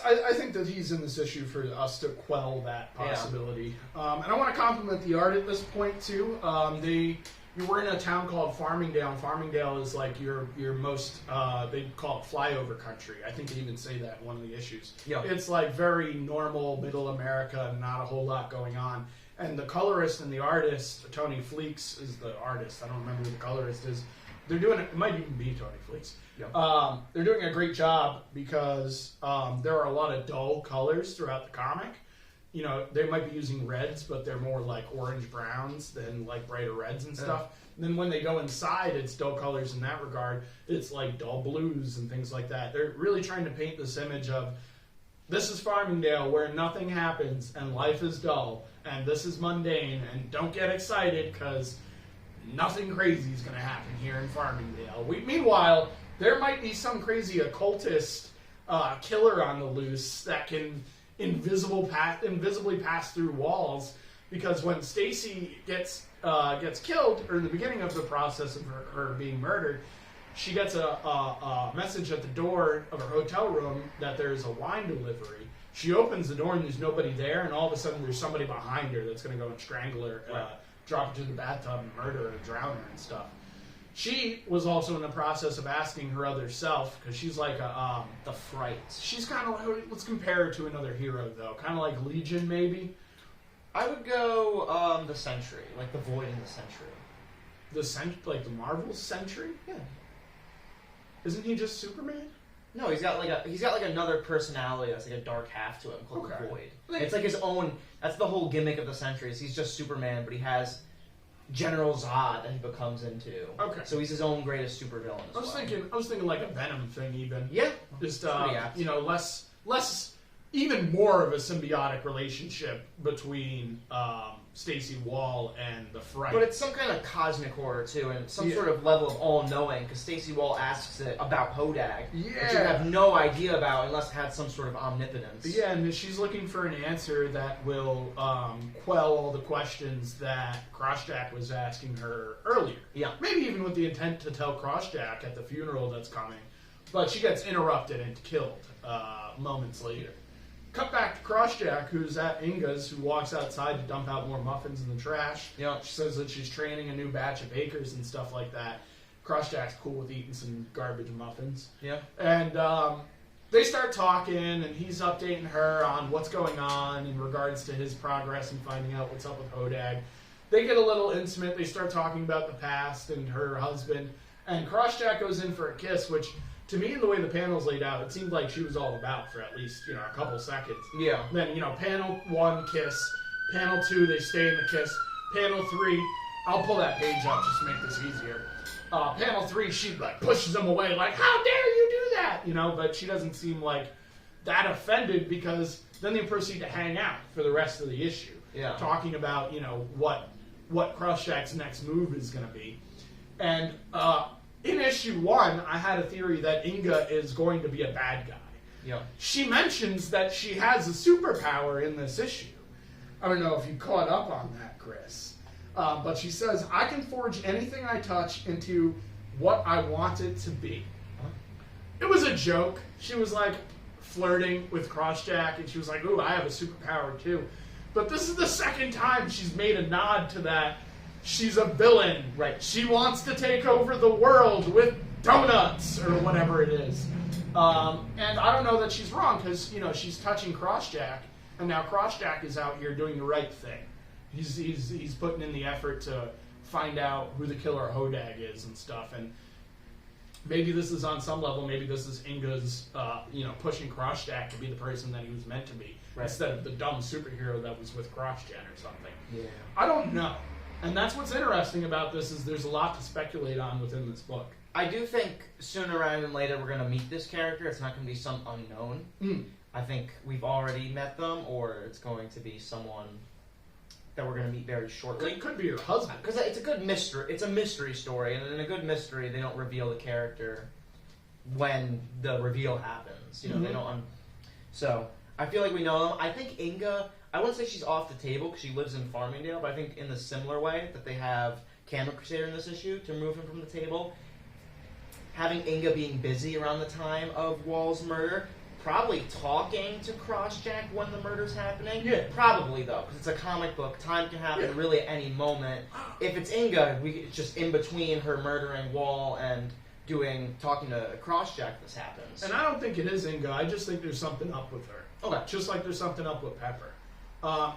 I think that he's in this issue for us to quell that possibility. Yeah. And I want to compliment the art at this point, too. You were in a town called Farmingdale, and Farmingdale is like your most, they call it flyover country. I think they even say that in one of the issues. Yeah. It's like very normal middle America, not a whole lot going on. And the colorist and the artist, Tony Fleeks is the artist. I don't remember who the colorist is. They're doing it might even be Tony Fleeks. Yeah. They're doing a great job because there are a lot of dull colors throughout the comic. You know, they might be using reds, but they're more like orange browns than like brighter reds and stuff. And then when they go inside, it's dull colors in that regard. It's like dull blues and things like that. They're really trying to paint this image of this is Farmingdale where nothing happens and life is dull and this is mundane and don't get excited because nothing crazy is going to happen here in Farmingdale. Meanwhile, there might be some crazy occultist killer on the loose that can invisibly pass through walls, because when Stacy gets killed, or in the beginning of the process of her being murdered, she gets a message at the door of her hotel room that there's a wine delivery. She opens the door and there's nobody there, and all of a sudden there's somebody behind her that's going to go and strangle her, drop her to the bathtub and murder her and drown her and stuff. She was also in the process of asking her other self, because she's like The Fright. she's kind of like, let's compare her to another hero though, kind of like Legion maybe. I would go the Sentry, like the Void in the Sentry. Like the Marvel Sentry. Yeah. Isn't he just Superman? No, he's got like another personality that's like a dark half to him called the Void. It's like his own. That's the whole gimmick of the Sentries. He's just Superman, but he has General Zod that he becomes into. Okay. So he's his own greatest supervillain as well. I was thinking like a Venom thing even. Yeah. Just pretty apt. less even more of a symbiotic relationship between Stacy Wall and the Fright. But it's some kind of cosmic horror too, and some sort of level of all-knowing, because Stacy Wall asks it about Hodag, which you have no idea about unless it had some sort of omnipotence. Yeah, and she's looking for an answer that will quell all the questions that Crosstrack was asking her earlier. Yeah. Maybe even with the intent to tell Crosstrack at the funeral that's coming. But she gets interrupted and killed moments later. Cut back to Crosstrack, who's at Inga's, who walks outside to dump out more muffins in the trash. Yeah. She says that she's training a new batch of bakers and stuff like that. Crosstrack's cool with eating some garbage muffins. Yeah. And they start talking, and he's updating her on what's going on in regards to his progress and finding out what's up with Hodag. They get a little intimate. They start talking about the past and her husband. And Crosstrack goes in for a kiss, which, to me, in the way the panel's laid out, it seemed like she was all about for at least, a couple seconds. Yeah. Then, panel 1, kiss. Panel 2, they stay in the kiss. Panel 3, I'll pull that page up just to make this easier. Panel 3, she pushes him away, like, how dare you do that? But she doesn't seem like that offended, because then they proceed to hang out for the rest of the issue. Yeah. Talking about, what Crosstrack's next move is going to be. And, in issue 1, I had a theory that Inga is going to be a bad guy. Yeah. She mentions that she has a superpower in this issue. I don't know if you caught up on that, Chris. But she says, I can forge anything I touch into what I want it to be. Huh? It was a joke. She was like flirting with Crosstrack, and she was like, ooh, I have a superpower too. But this is the second time she's made a nod to that. She's a villain. Right. She wants to take over the world with donuts or whatever it is. And I don't know that she's wrong, because, she's touching Crosstrack, and now Crosstrack is out here doing the right thing. He's putting in the effort to find out who the killer Hodag is and stuff. And maybe this is on some level, maybe this is Inga's, pushing Crosstrack to be the person that he was meant to be, instead of the dumb superhero that was with CrossGen or something. Yeah. I don't know. And that's what's interesting about this, is there's a lot to speculate on within this book. I do think sooner rather than later we're going to meet this character. It's not going to be some unknown. I think we've already met them, or it's going to be someone that we're going to meet very shortly. It could be your husband. Because it's a good mystery. It's a mystery story, and in a good mystery, they don't reveal the character when the reveal happens. They don't. So I feel like we know them. I think Inga. I wouldn't say she's off the table because she lives in Farmingdale, but I think in the similar way that they have Candle Crusader in this issue to remove him from the table, having Inga being busy around the time of Wall's murder, probably talking to Crosstrack when the murder's happening. Yeah. Probably, though, because it's a comic book. Time can happen really at any moment. If it's Inga, it's just in between her murdering Wall and talking to Crosstrack this happens. And I don't think it is Inga. I just think there's something up with her. Okay. Just like there's something up with Pepper.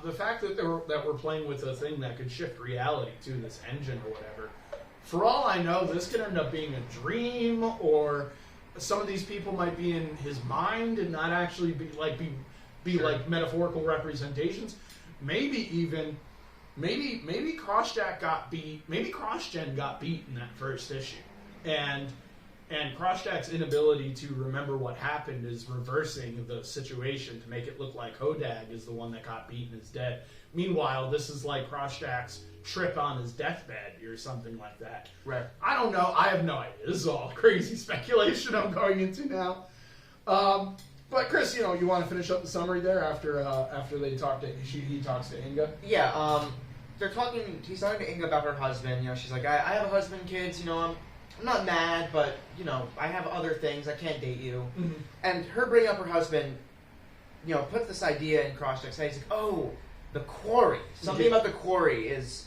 The fact that we're playing with a thing that could shift reality to this engine or whatever, for all I know, this could end up being a dream, or some of these people might be in his mind and not actually be like metaphorical representations. Maybe CrossGen got beat in that first issue, and And Crosscheck's inability to remember what happened is reversing the situation to make it look like Hodag is the one that got beaten and is dead. Meanwhile, this is like Crosscheck's trip on his deathbed or something like that. Right. I don't know. I have no idea. This is all crazy speculation I'm going into now. But Chris, you want to finish up the summary there after they talk to he talks to Inga. Yeah. They're talking. He's talking to Inga about her husband. She's like, I have a husband, kids. I'm not mad, but I have other things. I can't date you. Mm-hmm. And her bringing up her husband, puts this idea in Crosscheck's head. He's like, oh, the quarry. Something about the quarry is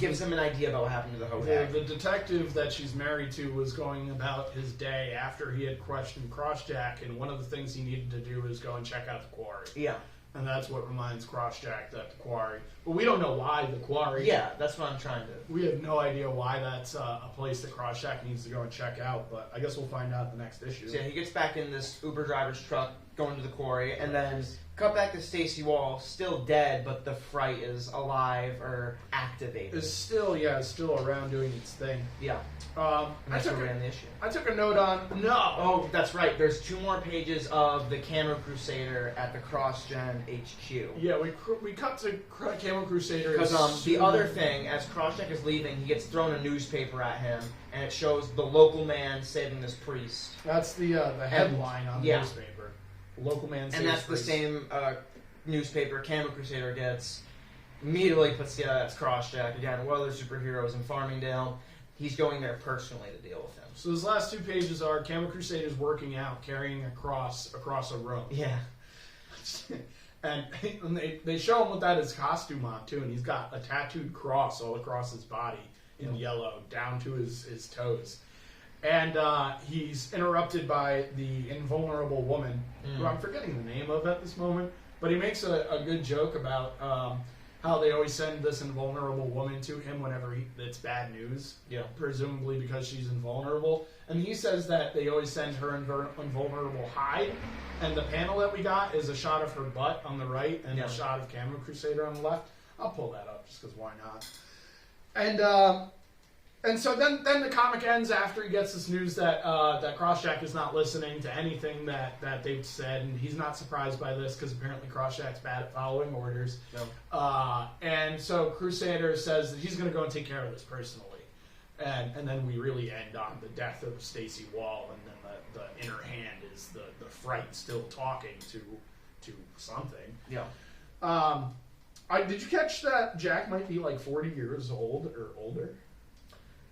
gives him an idea about what happened to the Hodag. The detective that she's married to was going about his day after he had questioned Crosscheck, and one of the things he needed to do was go and check out the quarry. Yeah. And that's what reminds Crosscheck that the quarry. But we don't know why the quarry. Yeah, that's what I'm trying to. We have no idea why that's a place that Crosscheck needs to go and check out, but I guess we'll find out in the next issue. So yeah, he gets back in this Uber driver's truck, going to the quarry, and then cut back to Stacy Wall, still dead, but the Fright is alive or activated. It's still around doing its thing. Yeah. I That's where we end the issue. took a note on Oh, that's right. There's 2 more pages of the Camo Crusader at the CrossGen HQ. Yeah, we cut to Camo Crusader. Because the other thing, as Crosscheck is leaving, he gets thrown a newspaper at him, and it shows the local man saving this priest. That's the headline on the yeah. newspaper. Local man saves And that's priest. the same newspaper Camo Crusader gets. Immediately puts, that's Crosscheck. Again, what other superheroes in Farmingdale? He's going there personally to deal with him. So those last 2 pages are Camo Crusaders working out, carrying a cross across a room. Yeah. And they show him with that his costume on too, and he's got a tattooed cross all across his body in yellow down to his toes. And he's interrupted by the invulnerable woman, who I'm forgetting the name of at this moment, but he makes a good joke about how they always send this invulnerable woman to him whenever it's bad news, presumably because she's invulnerable. And he says that they always send her invulnerable hide, and the panel that we got is a shot of her butt on the right and a shot of Camo Crusader on the left. I'll pull that up just because why not? And so then the comic ends after he gets this news that Crosscheck is not listening to anything that they've said, and he's not surprised by this because apparently Crosscheck's bad at following orders. No. And so Crusader says that he's going to go and take care of this personally, and then we really end on the death of Stacy Wall, and then the inner hand is the Fright still talking to something. Yeah. Did you catch that Jack might be like 40 years old or older?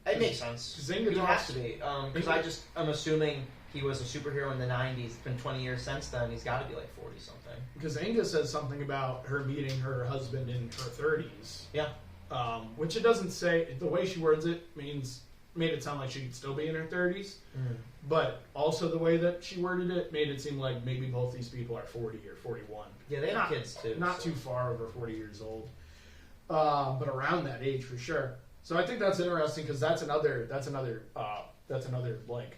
It makes sense. Zynga He talks- has to be. Because I'm assuming he was a superhero in the 90s. It's been 20 years since then. He's got to be like 40-something. Because Inga says something about her meeting her husband in her 30s. Yeah. Which it doesn't say. The way she words it made it sound like she could still be in her 30s. But also the way that she worded it made it seem like maybe both these people are 40 or 41. Yeah, they have kids too. Not too far over 40 years old. But around that age for sure. So I think that's interesting because that's another blank.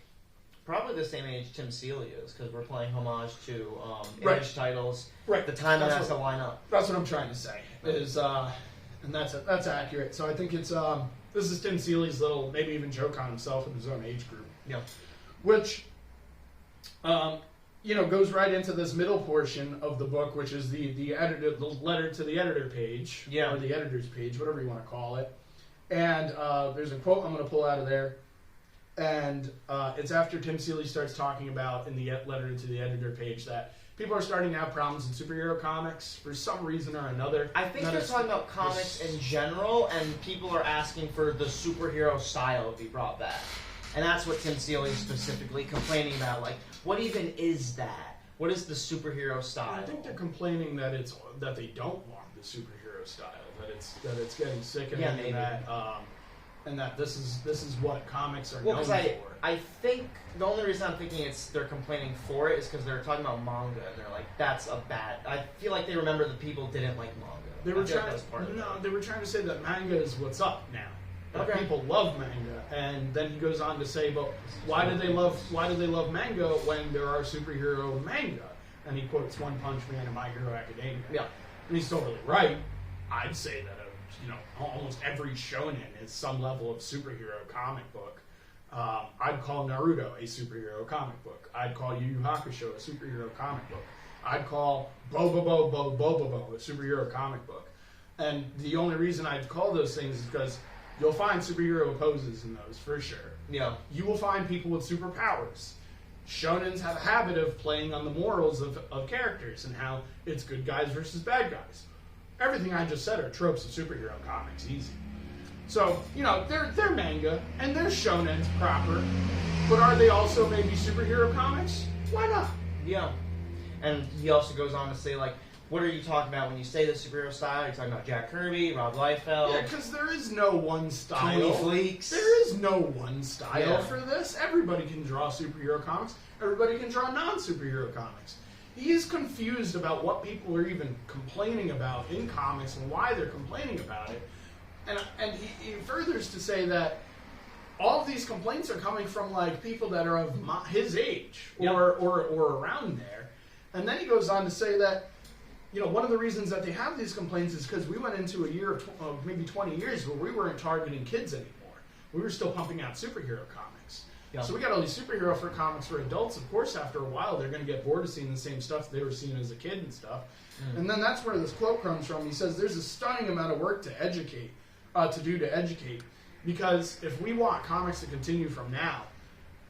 Probably the same age Tim Seeley is, because we're playing homage to Right. Image titles. Right. The time it That's has to line up. That's what I'm trying to say. Is and that's accurate. So I think it's this is Tim Seeley's little maybe even joke on himself in his own age group. Yeah. Which goes right into this middle portion of the book, which is the letter to the editor page, or the editor's page, whatever you want to call it. And there's a quote I'm going to pull out of there, and it's after Tim Seeley starts talking about in the letter to the editor page that people are starting to have problems in superhero comics for some reason or another. I think they're talking about comics in general, and people are asking for the superhero style to be brought back. And that's what Tim Seeley is specifically complaining about. Like, what even is that? What is the superhero style? I think they're complaining that they don't want the superhero style. That it's getting sickening, and that this is what comics are known for. I think the only reason I'm thinking they're complaining for it is because they're talking about manga, and they're like, that's a bad. I feel like they remember the people didn't like manga. They were trying to say that manga is what's up now. That people love manga, and then he goes on to say, but why do they love manga when there are superhero manga? And he quotes One Punch Man and My Hero Academia. Yeah, and he's totally right. I'd say that almost every shonen is some level of superhero comic book. I'd call Naruto a superhero comic book. I'd call Yu Yu Hakusho a superhero comic book. I'd call Bobobo a superhero comic book. And the only reason I'd call those things is because you'll find superhero poses in those, for sure. Yeah. You will find people with superpowers. Shonens have a habit of playing on the morals of characters and how it's good guys versus bad guys. Everything I just said are tropes of superhero comics, easy. So, they're manga, and they're shonens proper, but are they also maybe superhero comics? Why not? Yeah. And he also goes on to say, like, what are you talking about when you say the superhero style? You're talking about Jack Kirby, Rob Liefeld. Yeah, because there is no one style. Tony Fleeks. There is no one style Yeah. for this. Everybody can draw superhero comics. Everybody can draw non-superhero comics. He is confused about what people are even complaining about in comics and why they're complaining about it. And he furthers to say that all of these complaints are coming from like people that are of his age or around there. And then he goes on to say that one of the reasons that they have these complaints is because we went into a year of maybe 20 years where we weren't targeting kids anymore. We were still pumping out superhero comics. Yeah. So we got all these superhero comics for adults. Of course, after a while, they're going to get bored of seeing the same stuff they were seeing as a kid and stuff. And then that's where this quote comes from. He says, there's a stunning amount of work to educate, because if we want comics to continue from now,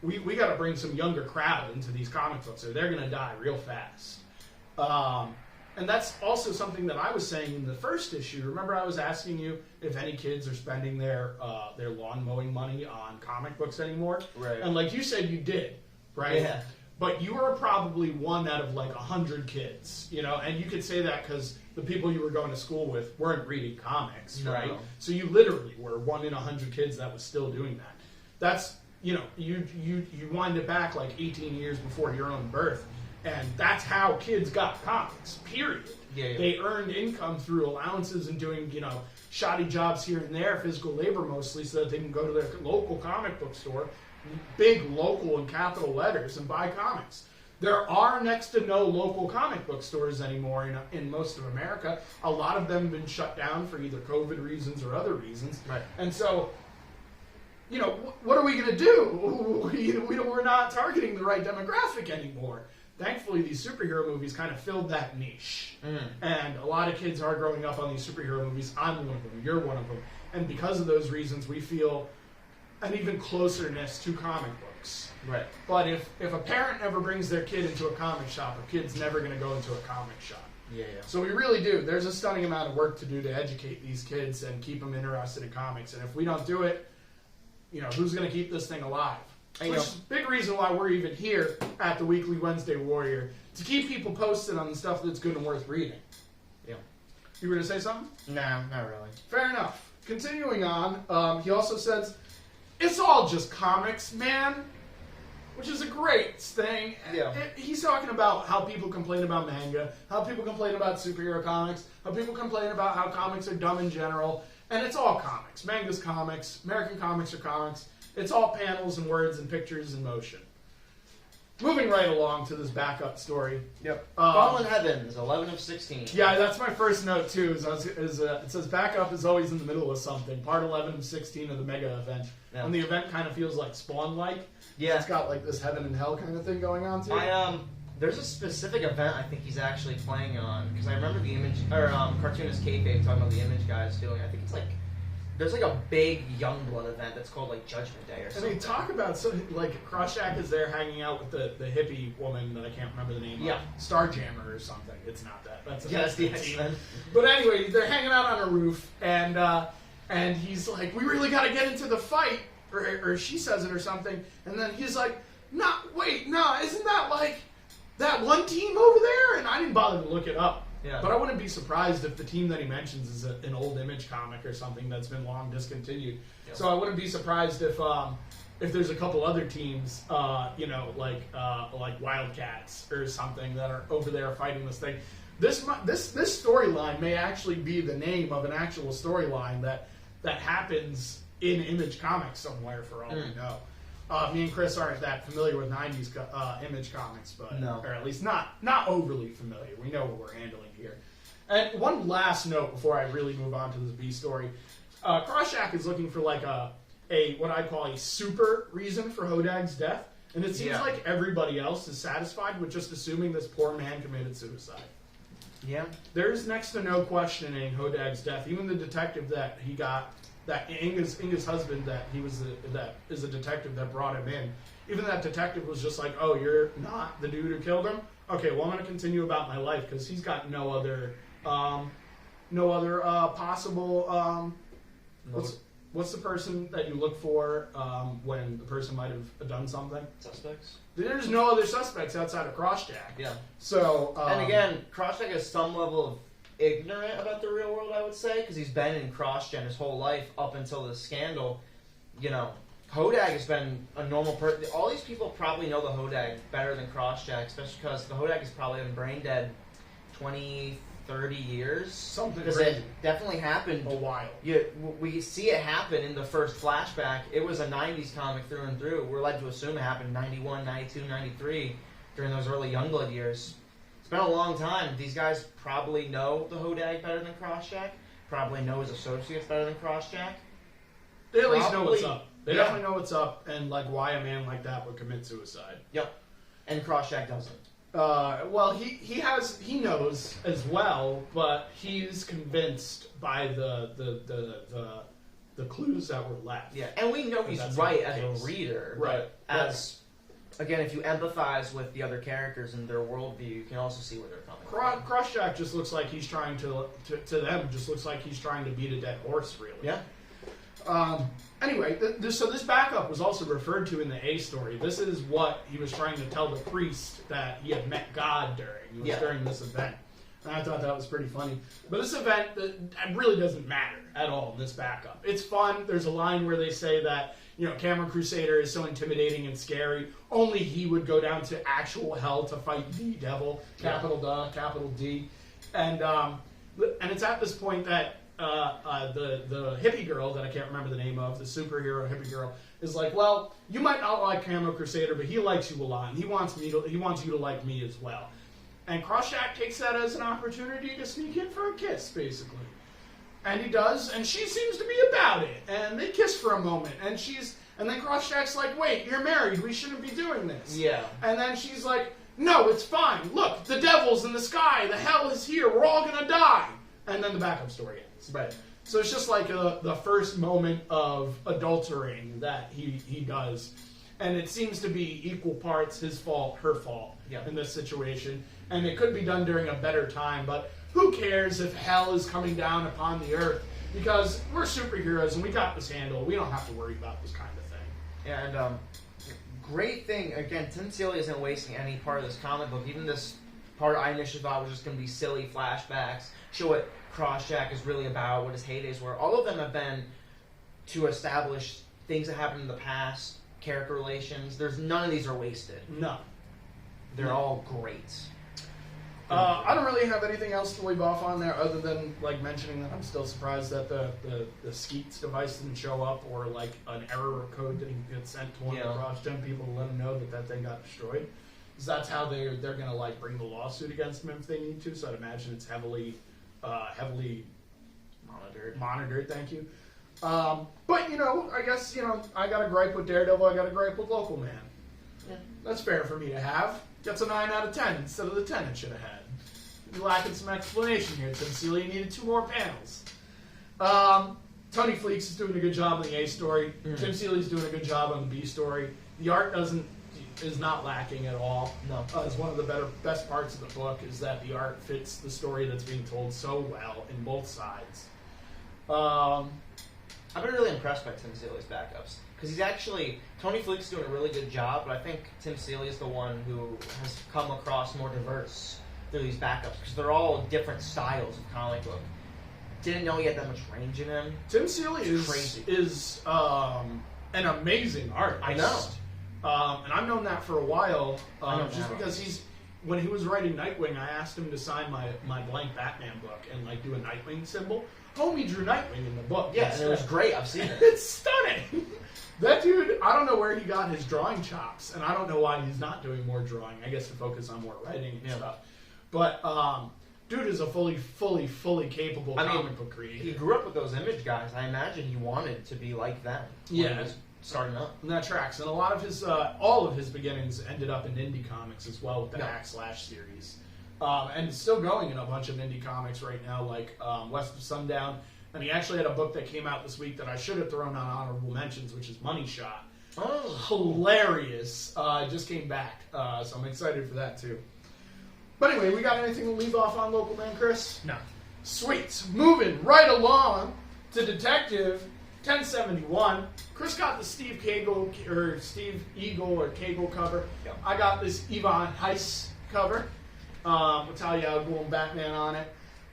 we got to bring some younger crowd into these comic books, or they're going to die real fast. And that's also something that I was saying in the first issue. Remember, I was asking you if any kids are spending their lawn mowing money on comic books anymore, Right. And like you said, you did, right? Yeah. But you were probably one out of like 100 kids, and you could say that because the people you were going to school with weren't reading comics, No. right? So you literally were one in 100 kids that was still doing that. That's you wind it back like 18 years before your own birth. And that's how kids got comics, period. Yeah. They earned income through allowances and doing, shoddy jobs here and there, physical labor mostly, so that they can go to their local comic book store, big local in capital letters, and buy comics. There are next to no local comic book stores anymore in most of America. A lot of them have been shut down for either COVID reasons or other reasons. Right. And so, what are we going to do? We're not targeting the right demographic anymore. Thankfully, these superhero movies kind of filled that niche. And a lot of kids are growing up on these superhero movies. I'm one of them. You're one of them. And because of those reasons, we feel an even closeness to comic books. Right. But if a parent never brings their kid into a comic shop, a kid's never going to go into a comic shop. Yeah. So we really do. There's a stunning amount of work to do to educate these kids and keep them interested in comics. And if we don't do it, who's going to keep this thing alive? Which is a big reason why we're even here at the Weekly Wednesday Warrior, to keep people posted on the stuff that's good and worth reading. Yeah. You were going to say something? No, not really. Fair enough. Continuing on, he also says, it's all just comics, man. Which is a great thing. Yeah. He's talking about how people complain about manga, how people complain about superhero comics, how people complain about how comics are dumb in general. And it's all comics. Manga's comics. American comics are comics. It's all panels and words and pictures and motion. Moving right along to this backup story. Yep. Fallen Heavens, 11 of 16. Yeah, that's my first note too. It says backup is always in the middle of something. Part 11 of 16 of the mega event. Yeah. And the event kind of feels like Spawn-like. Yeah. It's got like this heaven and hell kind of thing going on too. There's a specific event I think he's actually playing on, because I remember the Image, or cartoonist Kayfabe talking about the Image guys doing. I think it's like, there's like a big Youngblood event that's called like Judgment Day or something. And they talk about Croshack is there hanging out with the hippie woman that I can't remember the name Yeah. of. Starjammer or something. It's not that. That's the team. X-Men. But anyway, they're hanging out on a roof, and he's like, we really got to get into the fight, or she says it or something, and then he's like, no, isn't that like that one team over there? And I didn't bother to look it up. Yeah. But I wouldn't be surprised if the team that he mentions is an old Image comic or something that's been long discontinued. Yep. So I wouldn't be surprised if there's a couple other teams, like Wildcats or something that are over there fighting this thing. This storyline may actually be the name of an actual storyline that happens in Image Comics somewhere, for all we know. Me and Chris aren't that familiar with 90s Image Comics, but No. or at least not overly familiar. We know what we're handling here. And one last note before I really move on to this B story. Croshack is looking for like a what I call a super reason for Hodag's death, and it seems like everybody else is satisfied with just assuming this poor man committed suicide. Yeah. There's next to no questioning Hodag's death. Even the detective that he got, that Inga's husband, that is a detective that brought him in. Even that detective was just like, "Oh, you're not the dude who killed him? Okay, well, I'm going to continue about my life," because he's got no other possible. What's the person that you look for when the person might have done something? Suspects. There's no other suspects outside of Crosscheck. Yeah. So and again, Crosscheck has some level of ignorant about the real world, I would say, because he's been in CrossGen his whole life up until the scandal. You know, Hodag has been a normal person. All these people probably know the Hodag better than Crosscheck, especially because the Hodag has probably been brain dead 20, 30 years. Something because crazy. it definitely happened A while. We see it happen in the first flashback. It was a 90s comic through and through. We're led to assume it happened in 91, 92, 93 during those early Youngblood years. It's been a long time. These guys probably know the Hodag better than Crosscheck. Probably know his associates better than Crosscheck. They at least know what's up. They definitely know what's up and like why a man like that would commit suicide. Yep. And Crosscheck doesn't. Well, he knows as well, but he's convinced by the clues that were left. Yeah, and we know he's right as a reader. Right. As again, if you empathize with the other characters and their worldview, you can also see where they're coming from. Crosscheck just looks like he's trying to them just looks like he's trying to beat a dead horse, really. Yeah. Anyway, so this backup was also referred to in the A story. This is what he was trying to tell the priest that he had met God during. It was during this event. And I thought that was pretty funny. But this event really doesn't matter at all in this backup. It's fun. There's a line where they say that, you know, Cameron Crusader is so intimidating and scary. Only he would go down to actual hell to fight the devil. Capital D. And it's at this point that the hippie girl that I can't remember the name of, the superhero hippie girl, is like, well, you might not like Camo Crusader, but he likes you a lot, and he wants you to like me as well. And Crosscheck takes that as an opportunity to sneak in for a kiss, basically. And he does, and she seems to be about it. And they kiss for a moment, and then Crosscheck's like, wait, you're married, we shouldn't be doing this. Yeah. And then she's like, no, it's fine. Look, the devil's in the sky, the hell is here, we're all gonna die. And then the backup story ends. Right. So it's just like the first moment of adultering that he does. And it seems to be equal parts his fault, her fault in this situation. And it could be done during a better time, but who cares if hell is coming down upon the earth? Because we're superheroes and we got this handled. We don't have to worry about this kind of thing. Yeah, and great thing, again, Tim Seeley isn't wasting any part of this comic book. Even this part I initially thought was just going to be silly flashbacks, show what Crosscheck is really about, what his heydays were. All of them have been to establish things that happened in the past, character relations. None of these are wasted. No. They're all great. I don't really have anything else to leave off on there other than like mentioning that I'm still surprised that the Skeets device didn't show up, or like an error code didn't get sent to one of the CrossGen people to let them know that thing got destroyed. Because that's how they're gonna like bring the lawsuit against them if they need to. So I'd imagine it's heavily monitored. Thank you. But you know, I guess I got a gripe with Daredevil. I got a gripe with Local Man. Yeah. That's fair for me to have. Gets a 9 out of 10 instead of the 10 it should have had. You're lacking some explanation here, Tim Seeley. Needed 2 more panels. Tony Fleeks is doing a good job on the A story. Tim Seeley's doing a good job on the B story. The art is not lacking at all. No. It's one of the best parts of the book is that the art fits the story that's being told so well in both sides. I've been really impressed by Tim Seeley's backups. Because he's actually, Tony Fleek's doing a really good job, but I think Tim Seeley is the one who has come across more diverse through these backups. Because they're all different styles of comic book. Didn't know he had that much range in him. Tim Seeley is an amazing artist. I know. And I've known that for a while, just because when he was writing Nightwing, I asked him to sign my blank Batman book and like do a Nightwing symbol. Homie drew Nightwing in the book. Yeah, and it was great. I've seen it. It's stunning. That dude, I don't know where he got his drawing chops, and I don't know why he's not doing more drawing. I guess to focus on more writing and stuff. But dude is a fully capable comic book creator. He grew up with those Image guys. I imagine he wanted to be like them. When Yeah. he was starting up. And that tracks. And a lot of his, all of his beginnings ended up in indie comics as well with the Yeah. Hack Slash series. And it's still going in a bunch of indie comics right now, like West of Sundown. And he actually had a book that came out this week that I should have thrown on honorable mentions, which is Money Shot. Oh. Hilarious. It just came back. So I'm excited for that too. But anyway, we got anything to leave off on Local Man, Chris? No. Sweet. Moving right along to Detective 1071. Chris got the Steve Eagle or Cagle cover. Yep. I got this Ivan Heiss cover. Natalia Al Ghul and Batman on it.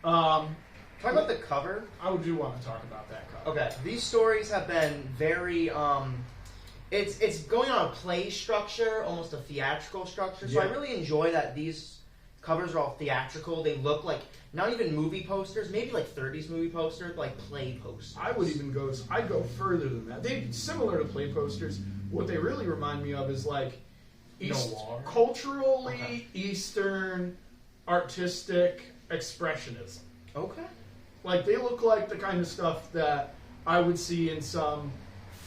Talk about the cover. I do want to talk about that cover. Okay, these stories have been very. It's going on a play structure, almost a theatrical structure. So I Yeah. really enjoy that these covers are all theatrical. They look like not even movie posters, maybe like 30s movie posters, like play posters. I would even go. I'd go further than that. They similar to play posters. What they really remind me of is like Noir. culturally Eastern artistic expressionism. Okay. Like they look like the kind of stuff that I would see in some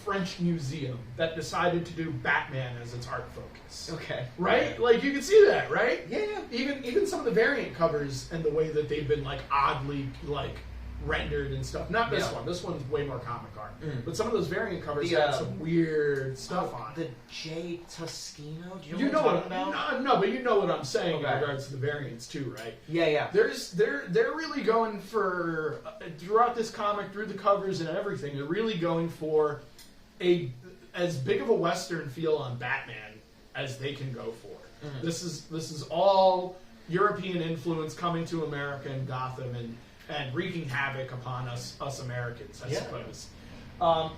French museum that decided to do Batman as its art focus. Okay. Right? Like you can see that, right? Yeah. Even some of the variant covers and the way that they've been like oddly like rendered and stuff. Not this Yeah. one. This one's way more comic art. Mm. But some of those variant covers The, have some weird stuff on it. The J. Toscano? Do You know what I'm what? talking about? No, but you know what I'm saying Okay. in regards to the variants too, right? Yeah, yeah. They're really going for throughout this comic, through the covers and everything. They're really going for as big of a Western feel on Batman as they can go for. Mhm. This is all European influence coming to America and Gotham and wreaking havoc upon us Americans, I Yeah. suppose.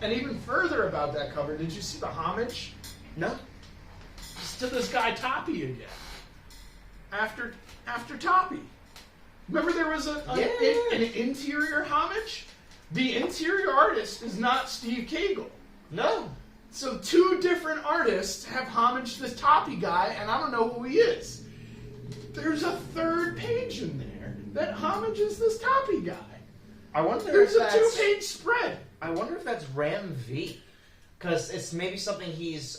And even further about that cover, did you see the homage? No. It's to this guy Toppy again. After Toppy. Remember there was an interior homage? The interior artist is not Steve Cagle. No. So two different artists have homaged this Toppy guy, and I don't know who he is. There's a third page in there that homages this Toppy guy. I wonder There's if a that's... 2-page spread. I wonder if that's Ram V. Because it's maybe something he's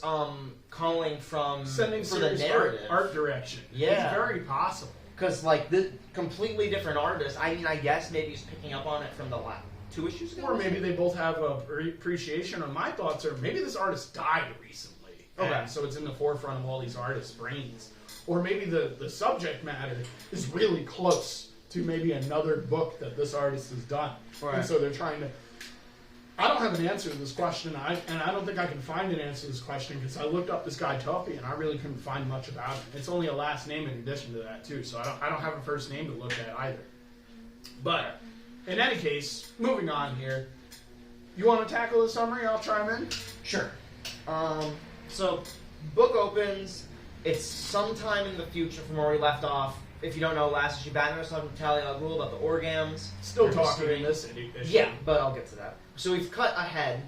calling from Sending for the serious narrative. art direction. Yeah. It's very possible. Because like this completely different artist. I mean, I guess maybe he's picking up on it from the last 2 issues ago. Or maybe they both have a appreciation. Or my thoughts are maybe this artist died recently. Okay. And so it's in the forefront of all these artists' brains. Or maybe the subject matter is really close to maybe another book that this artist has done. Right. And so they're trying to... I don't have an answer to this question, and I don't think I can find an answer to this question because I looked up this guy Toppy and I really couldn't find much about him. It's only a last name in addition to that too, so I don't have a first name to look at either. But in any case, moving on here, you want to tackle the summary? I'll chime in. Sure. So, book opens. It's sometime in the future from where we left off. If you don't know, last issue, Batman was talking to Talia al Ghul about the orgams. Still Their talking history. in this issue. Yeah, but I'll get to that. So we've cut ahead.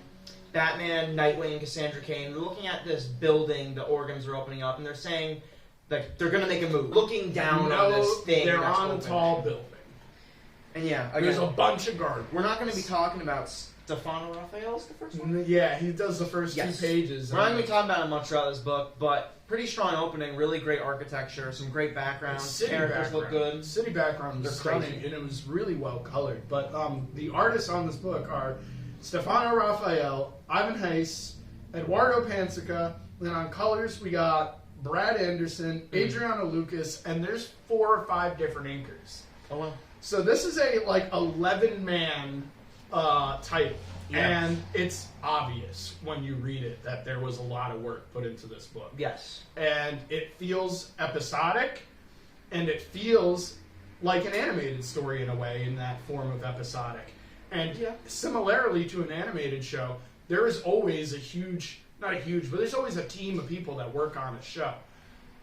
Batman, Nightwing, Cassandra Cain. They're looking at this building. The organs are opening up, and they're saying like they're gonna make a move, looking down on this thing. They're that's on a open. tall building. And yeah, There's again, a bunch of guards. we're not going to be talking about Stefano Raphael's the first one. Yeah, he does the first Yes. 2 pages. We're not going to be talking about him much throughout this book, but pretty strong opening, really great architecture, some great backgrounds, City characters background. look good. City background was They're stunning, crazy. and it was really well colored. But the artists on this book are Stefano Raphael, Ivan Heiss, Eduardo Pansica. Then on colors we got Brad Anderson, Adriano Lucas, and there's 4 or 5 different inkers. Oh well. So this is a 11-man title, Yeah. and it's obvious when you read it that there was a lot of work put into this book. Yes. And it feels episodic, and it feels like an animated story in a way, in that form of episodic. And similarly to an animated show, there is always but there's always a team of people that work on a show.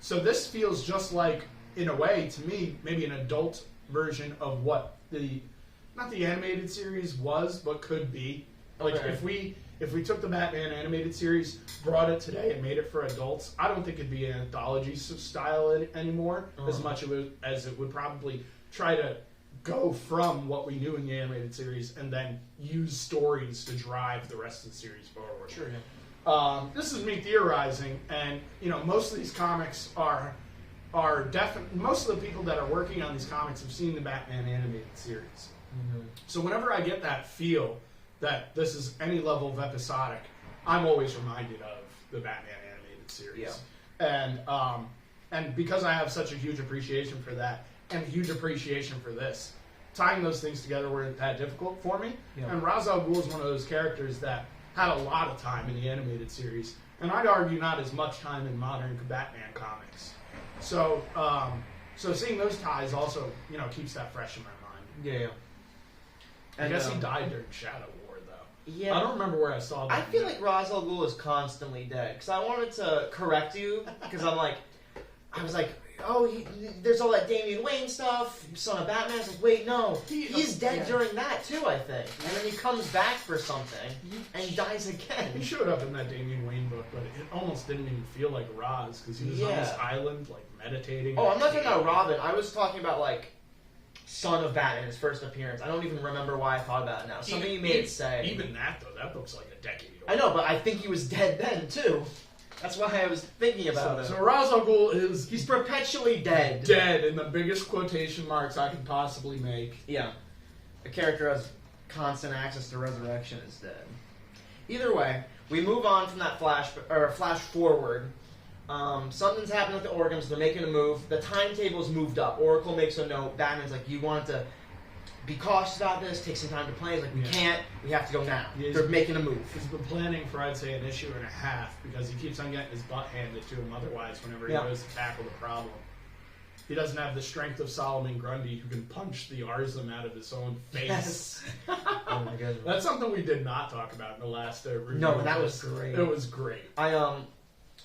So this feels just like, in a way, to me, maybe an adult version of what not the animated series was, but could be. Like Okay. if we took the Batman animated series, brought it today, and made it for adults, I don't think it'd be an anthology style anymore as much as it would probably try to go from what we knew in the animated series and then use stories to drive the rest of the series forward. Sure. Yeah. This is me theorizing, and most of these comics are definitely, most of the people that are working on these comics have seen the Batman animated series. So whenever I get that feel that this is any level of episodic, I'm always reminded of the Batman animated series. Yeah. And because I have such a huge appreciation for that and a huge appreciation for this, tying those things together weren't that difficult for me. Yeah. And Ra's al Ghul is one of those characters that had a lot of time in the animated series, and I'd argue not as much time in modern Batman comics. So, so seeing those ties also, keeps that fresh in my mind. Yeah. I guess he died during Shadow War, though. Yeah. I don't remember where I saw that. I feel like Ra's al Ghul is constantly dead. Because I wanted to correct you. Because I was like, oh, there's all that Damian Wayne stuff, son of Batman. I was like, wait, no. He's dead during that, too, I think. And then he comes back for something, and he dies again. He showed up in that Damian Wayne book, but it almost didn't even feel like Ra's, because he was on this island, meditating. Oh, I'm not talking about Robin. I was talking about, Son of Batman, his first appearance. I don't even remember why I thought about it now. Something you made say. Even that, though, that book's like a decade old. I know, but I think he was dead then, too. That's why I was thinking about it. So Ra's al Ghul is... He's perpetually dead. Dead, in the biggest quotation marks I could possibly make. Yeah. A character has constant access to resurrection is dead. Either way, we move on from that flash forward. Something's happened with the organs. They're making a move. The timetable's moved up. Oracle makes a note. Batman's like, you wanted to be cautious about this, take some time to plan. He's like, we can't. We have to go now. They're making a move. He's been planning for, I'd say, an issue and a half, because he keeps on getting his butt handed to him otherwise whenever he goes to tackle the problem. He doesn't have the strength of Solomon Grundy, who can punch the Arzum out of his own face. Yes. Oh my goodness. That's something we did not talk about in the last review. No, that was great. It was great.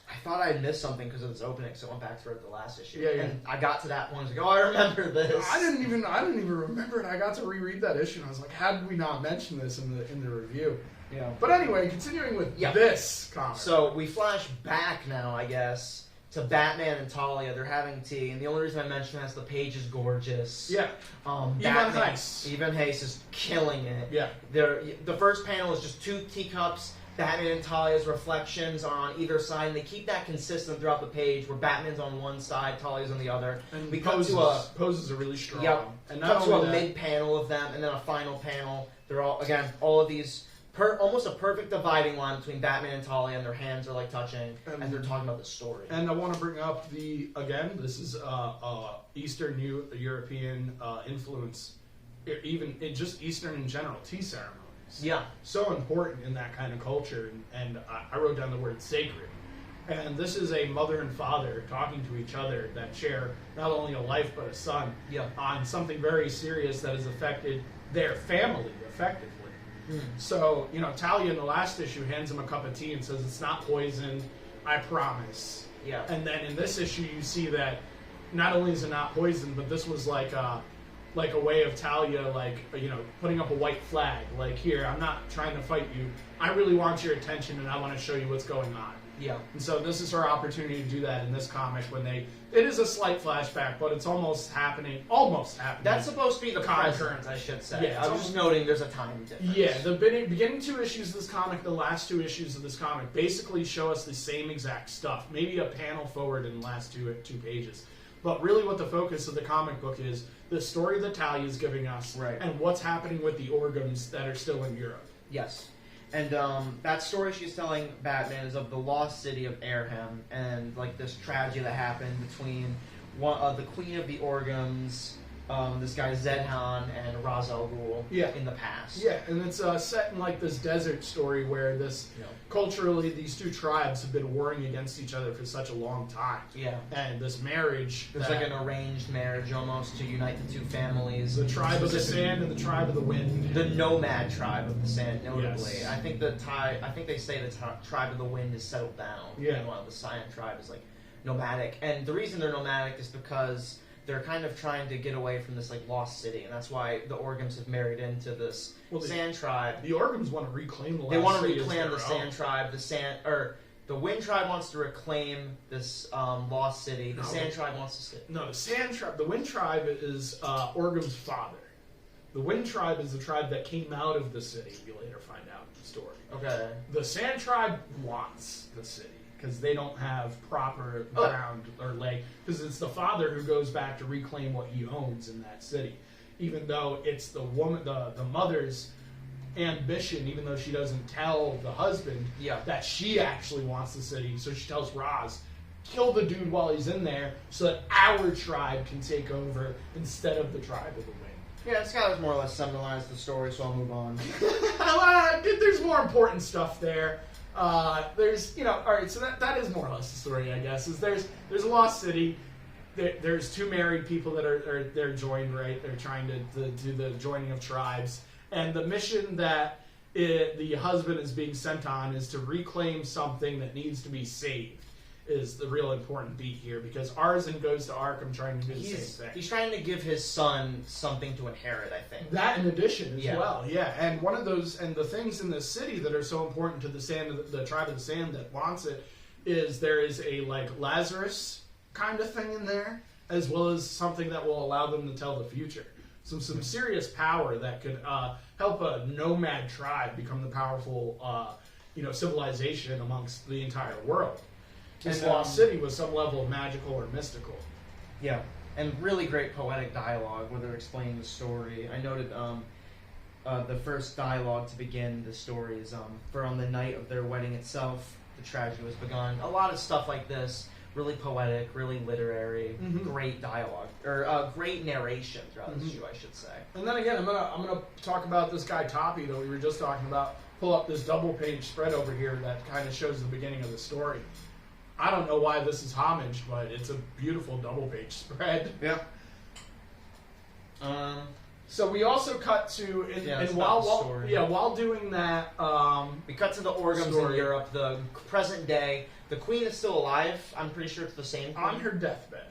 I thought I had missed something because of this opening, so I went back to the last issue. Yeah. And I got to that point. I was like, oh, I remember this. I didn't even remember it. I got to reread that issue, and I was like, how did we not mention this in the review? Yeah. But anyway, continuing with this comic. So we flash back now, I guess, to Batman and Talia. They're having tea, and the only reason I mention that is the page is gorgeous. Yeah. Batman, Heiss. Even Heiss is killing it. Yeah. The first panel is just two teacups. Batman and Talia's reflections are on either side, and they keep that consistent throughout the page, where Batman's on one side, Talia's on the other. And we come to poses are really strong. Yep. And Comes to a mid-panel of them, and then a final panel. They're all of these, almost a perfect dividing line between Batman and Talia, and their hands are touching, and they're talking about the story. And I want to bring up this is Eastern European influence, even just Eastern in general, tea ceremonies. Yeah. So important in that kind of culture, and I wrote down the word sacred. And this is a mother and father talking to each other that share not only a life but a son on something very serious that has affected their family effectively. So, Talia in the last issue hands him a cup of tea and says, it's not poison, I promise. Yeah. And then in this issue you see that not only is it not poison, but this was like a way of Talia, putting up a white flag. Here, I'm not trying to fight you. I really want your attention, and I want to show you what's going on. Yeah. And so this is her opportunity to do that in this comic it is a slight flashback, but it's almost happening. That's supposed to be the present, I should say. Yeah, I was just noting there's a time difference. Yeah, the beginning two issues of this comic, the last two issues of this comic, basically show us the same exact stuff. Maybe a panel forward in the last two pages. But really what the focus of the comic book is the story that Talia is giving us, and what's happening with the organs that are still in Europe. Yes. And that story she's telling Batman is of the lost city of Airham, and this tragedy that happened between the Queen of the Organs, this guy Zedhan, and Ra's al Ghul in the past. Yeah, and it's set in this desert story where culturally these two tribes have been warring against each other for such a long time. Yeah. And this marriage... There's an arranged marriage almost to unite the two families. The tribe of the sand and the tribe of the wind. The nomad tribe of the sand, notably. Yes. I think they say the tribe of the wind is settled down. Yeah. Meanwhile, the Cyan tribe is nomadic. And the reason they're nomadic is because they're kind of trying to get away from this like lost city, and that's why the Organs have married into this Sand tribe. The Organs want to reclaim the. They want to reclaim the Sand tribe. The Wind tribe wants to reclaim this lost city. The Sand tribe wants to stay. No, the Sand tribe. The Wind tribe is Orgum's father. The Wind tribe is the tribe that came out of the city. You later find out in the story. Okay. The Sand tribe wants the city because they don't have proper ground or lay. Because it's the father who goes back to reclaim what he owns in that city, even though it's the woman, the mother's ambition. Even though she doesn't tell the husband that she actually wants the city, so she tells Roz, kill the dude while he's in there, so that our tribe can take over instead of the tribe of the Wind. Yeah, it's kind of more or less summarized the story, so I'll move on. There's more important stuff there. There's, alright, so that is more or less the story, I guess. Is there's a lost city. There's two married people that they're joined, right? They're trying to do the joining of tribes. And the mission that the husband is being sent on is to reclaim something that needs to be saved. Is the real important beat here, because Arzin goes to Arkham trying to do the same thing. He's trying to give his son something to inherit, I think. That in addition as well, yeah. And one of those, and the things in the city that are so important to the tribe of the Sand that wants it, is there is a like Lazarus kind of thing in there, as well as something that will allow them to tell the future. Some serious power that could help a nomad tribe become the powerful, civilization amongst the entire world. This lost city was some level of magical or mystical. Yeah, and really great poetic dialogue where they're explaining the story. I noted the first dialogue to begin the story is, for on the night of their wedding itself, the tragedy was begun. A lot of stuff like this, really poetic, really literary, great dialogue, or great narration throughout the issue, I should say. And then again, I'm gonna talk about this guy Toppy that we were just talking about. Pull up this double-page spread over here that kind of shows the beginning of the story. I don't know why this is homage, but it's a beautiful double-page spread. Yeah. So we also cut to while doing that, we cut to the Organs in Europe. The present day, the Queen is still alive. I'm pretty sure it's the same Queen. On her deathbed.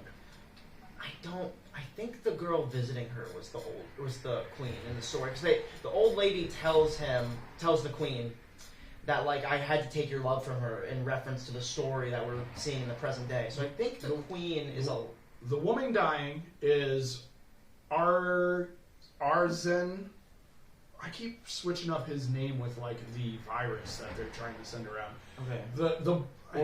I think the girl visiting her was the Queen in the story, because the old lady tells the Queen that, like, I had to take your love from her in reference to the story that we're seeing in the present day. So I think the Queen is the woman dying is Arzin. I keep switching up his name with like the virus that they're trying to send around. Okay.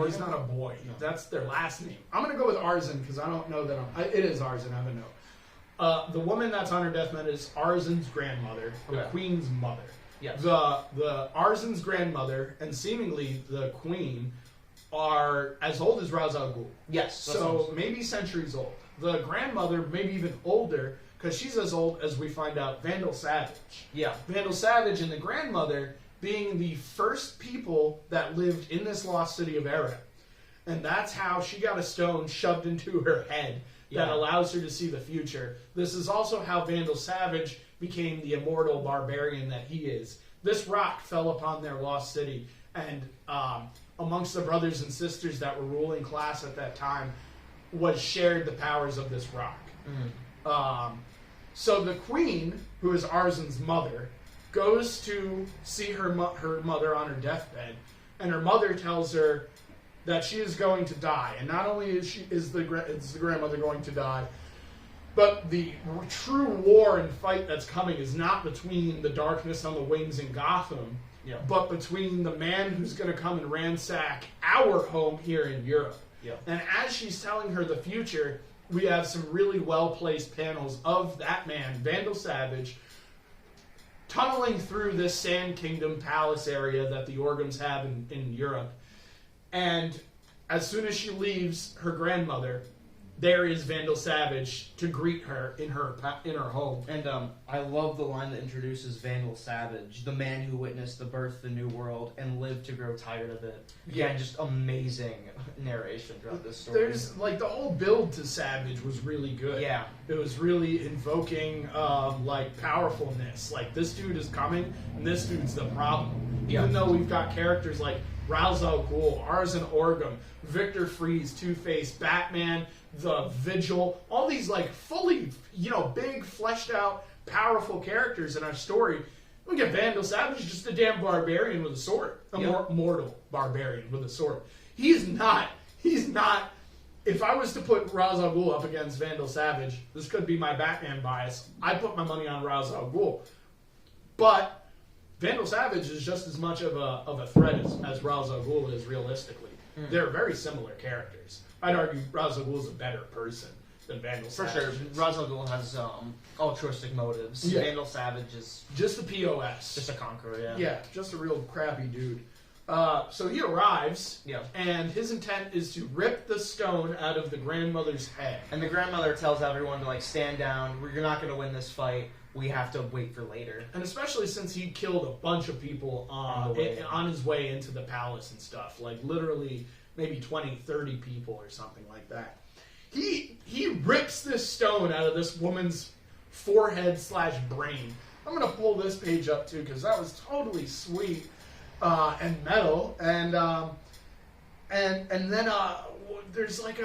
He's not a boy. No. That's their last name. I'm gonna go with Arzin because I don't know that it is Arzin. I don't know. The woman that's on her deathbed is Arzin's grandmother, the Queen's mother. Yes. The Arzin's grandmother and seemingly the Queen are as old as Ra's al Ghul. Yes. So maybe centuries old. The grandmother maybe even older because she's as old as we find out Vandal Savage. Yeah. Vandal Savage and the grandmother being the first people that lived in this lost city of Era. And that's how she got a stone shoved into her head that allows her to see the future. This is also how Vandal Savage became the immortal barbarian that he is. This rock fell upon their lost city, and amongst the brothers and sisters that were ruling class at that time was shared the powers of this rock. So the Queen, who is Arzin's mother, goes to see her mother on her deathbed, and her mother tells her that she is going to die. And not only is the grandmother going to die, but the true war and fight that's coming is not between the darkness on the wings in Gotham, but between the man who's going to come and ransack our home here in Europe. And as she's telling her the future, we have some really well-placed panels of that man, Vandal Savage, tunneling through this Sand Kingdom palace area that the Organs have in Europe. And as soon as she leaves her grandmother, there is Vandal Savage to greet her in her home. And I love the line that introduces Vandal Savage, the man who witnessed the birth of the new world and lived to grow tired of it. Yeah, just amazing narration throughout this story. There's like the whole build to Savage was really good. Yeah, it was really invoking like powerfulness. Like this dude is coming, and this dude's the problem. Even though we've got characters like Ra's al Ghul, Arzin Orgum, Victor Freeze, Two-Face, Batman, the Vigil, all these like fully, big, fleshed out, powerful characters in our story. We get Vandal Savage, just a damn barbarian with a sword, mortal barbarian with a sword. He's not. If I was to put Ra's al Ghul up against Vandal Savage, this could be my Batman bias. I'd put my money on Ra's al Ghul, but Vandal Savage is just as much of a threat as Ra's al Ghul is realistically. They're very similar characters. I'd argue Ra's al Ghul is a better person than Vandal Savage. For sure, Ra's al Ghul has altruistic motives. Yeah. Vandal Savage is just the POS. just a conqueror, yeah. Yeah, just a real crappy dude. So he arrives, and his intent is to rip the stone out of the grandmother's head. And the grandmother tells everyone to, like, stand down. You're not going to win this fight. We have to wait for later. And especially since he killed a bunch of people on his way into the palace and stuff. Like, literally, maybe 20, 30 people or something like that. He rips this stone out of this woman's forehead/brain. I'm going to pull this page up, too, because that was totally sweet. And metal, and then there's like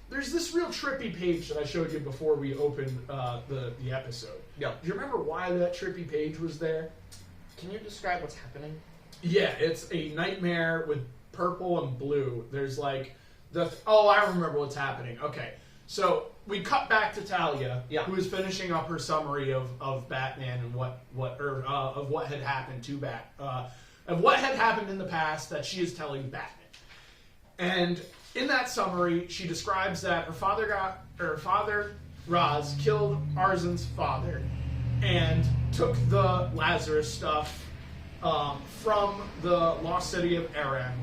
there's this real trippy page that I showed you before we opened the episode. Yeah. Do you remember why that trippy page was there? Can you describe what's happening? Yeah, it's a nightmare with purple and blue. There's like I remember what's happening. Okay, so we cut back to Talia, who is finishing up her summary of Batman and of what had happened to of what had happened in the past that she is telling Batman. And in that summary, she describes that her father, Ra's, killed Arzen's father and took the Lazarus stuff from the lost city of Aram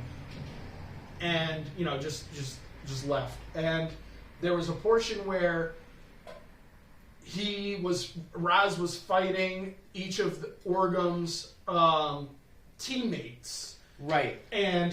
and, just left. And there was a portion where Raz was fighting each of the Orgum's teammates. Right. And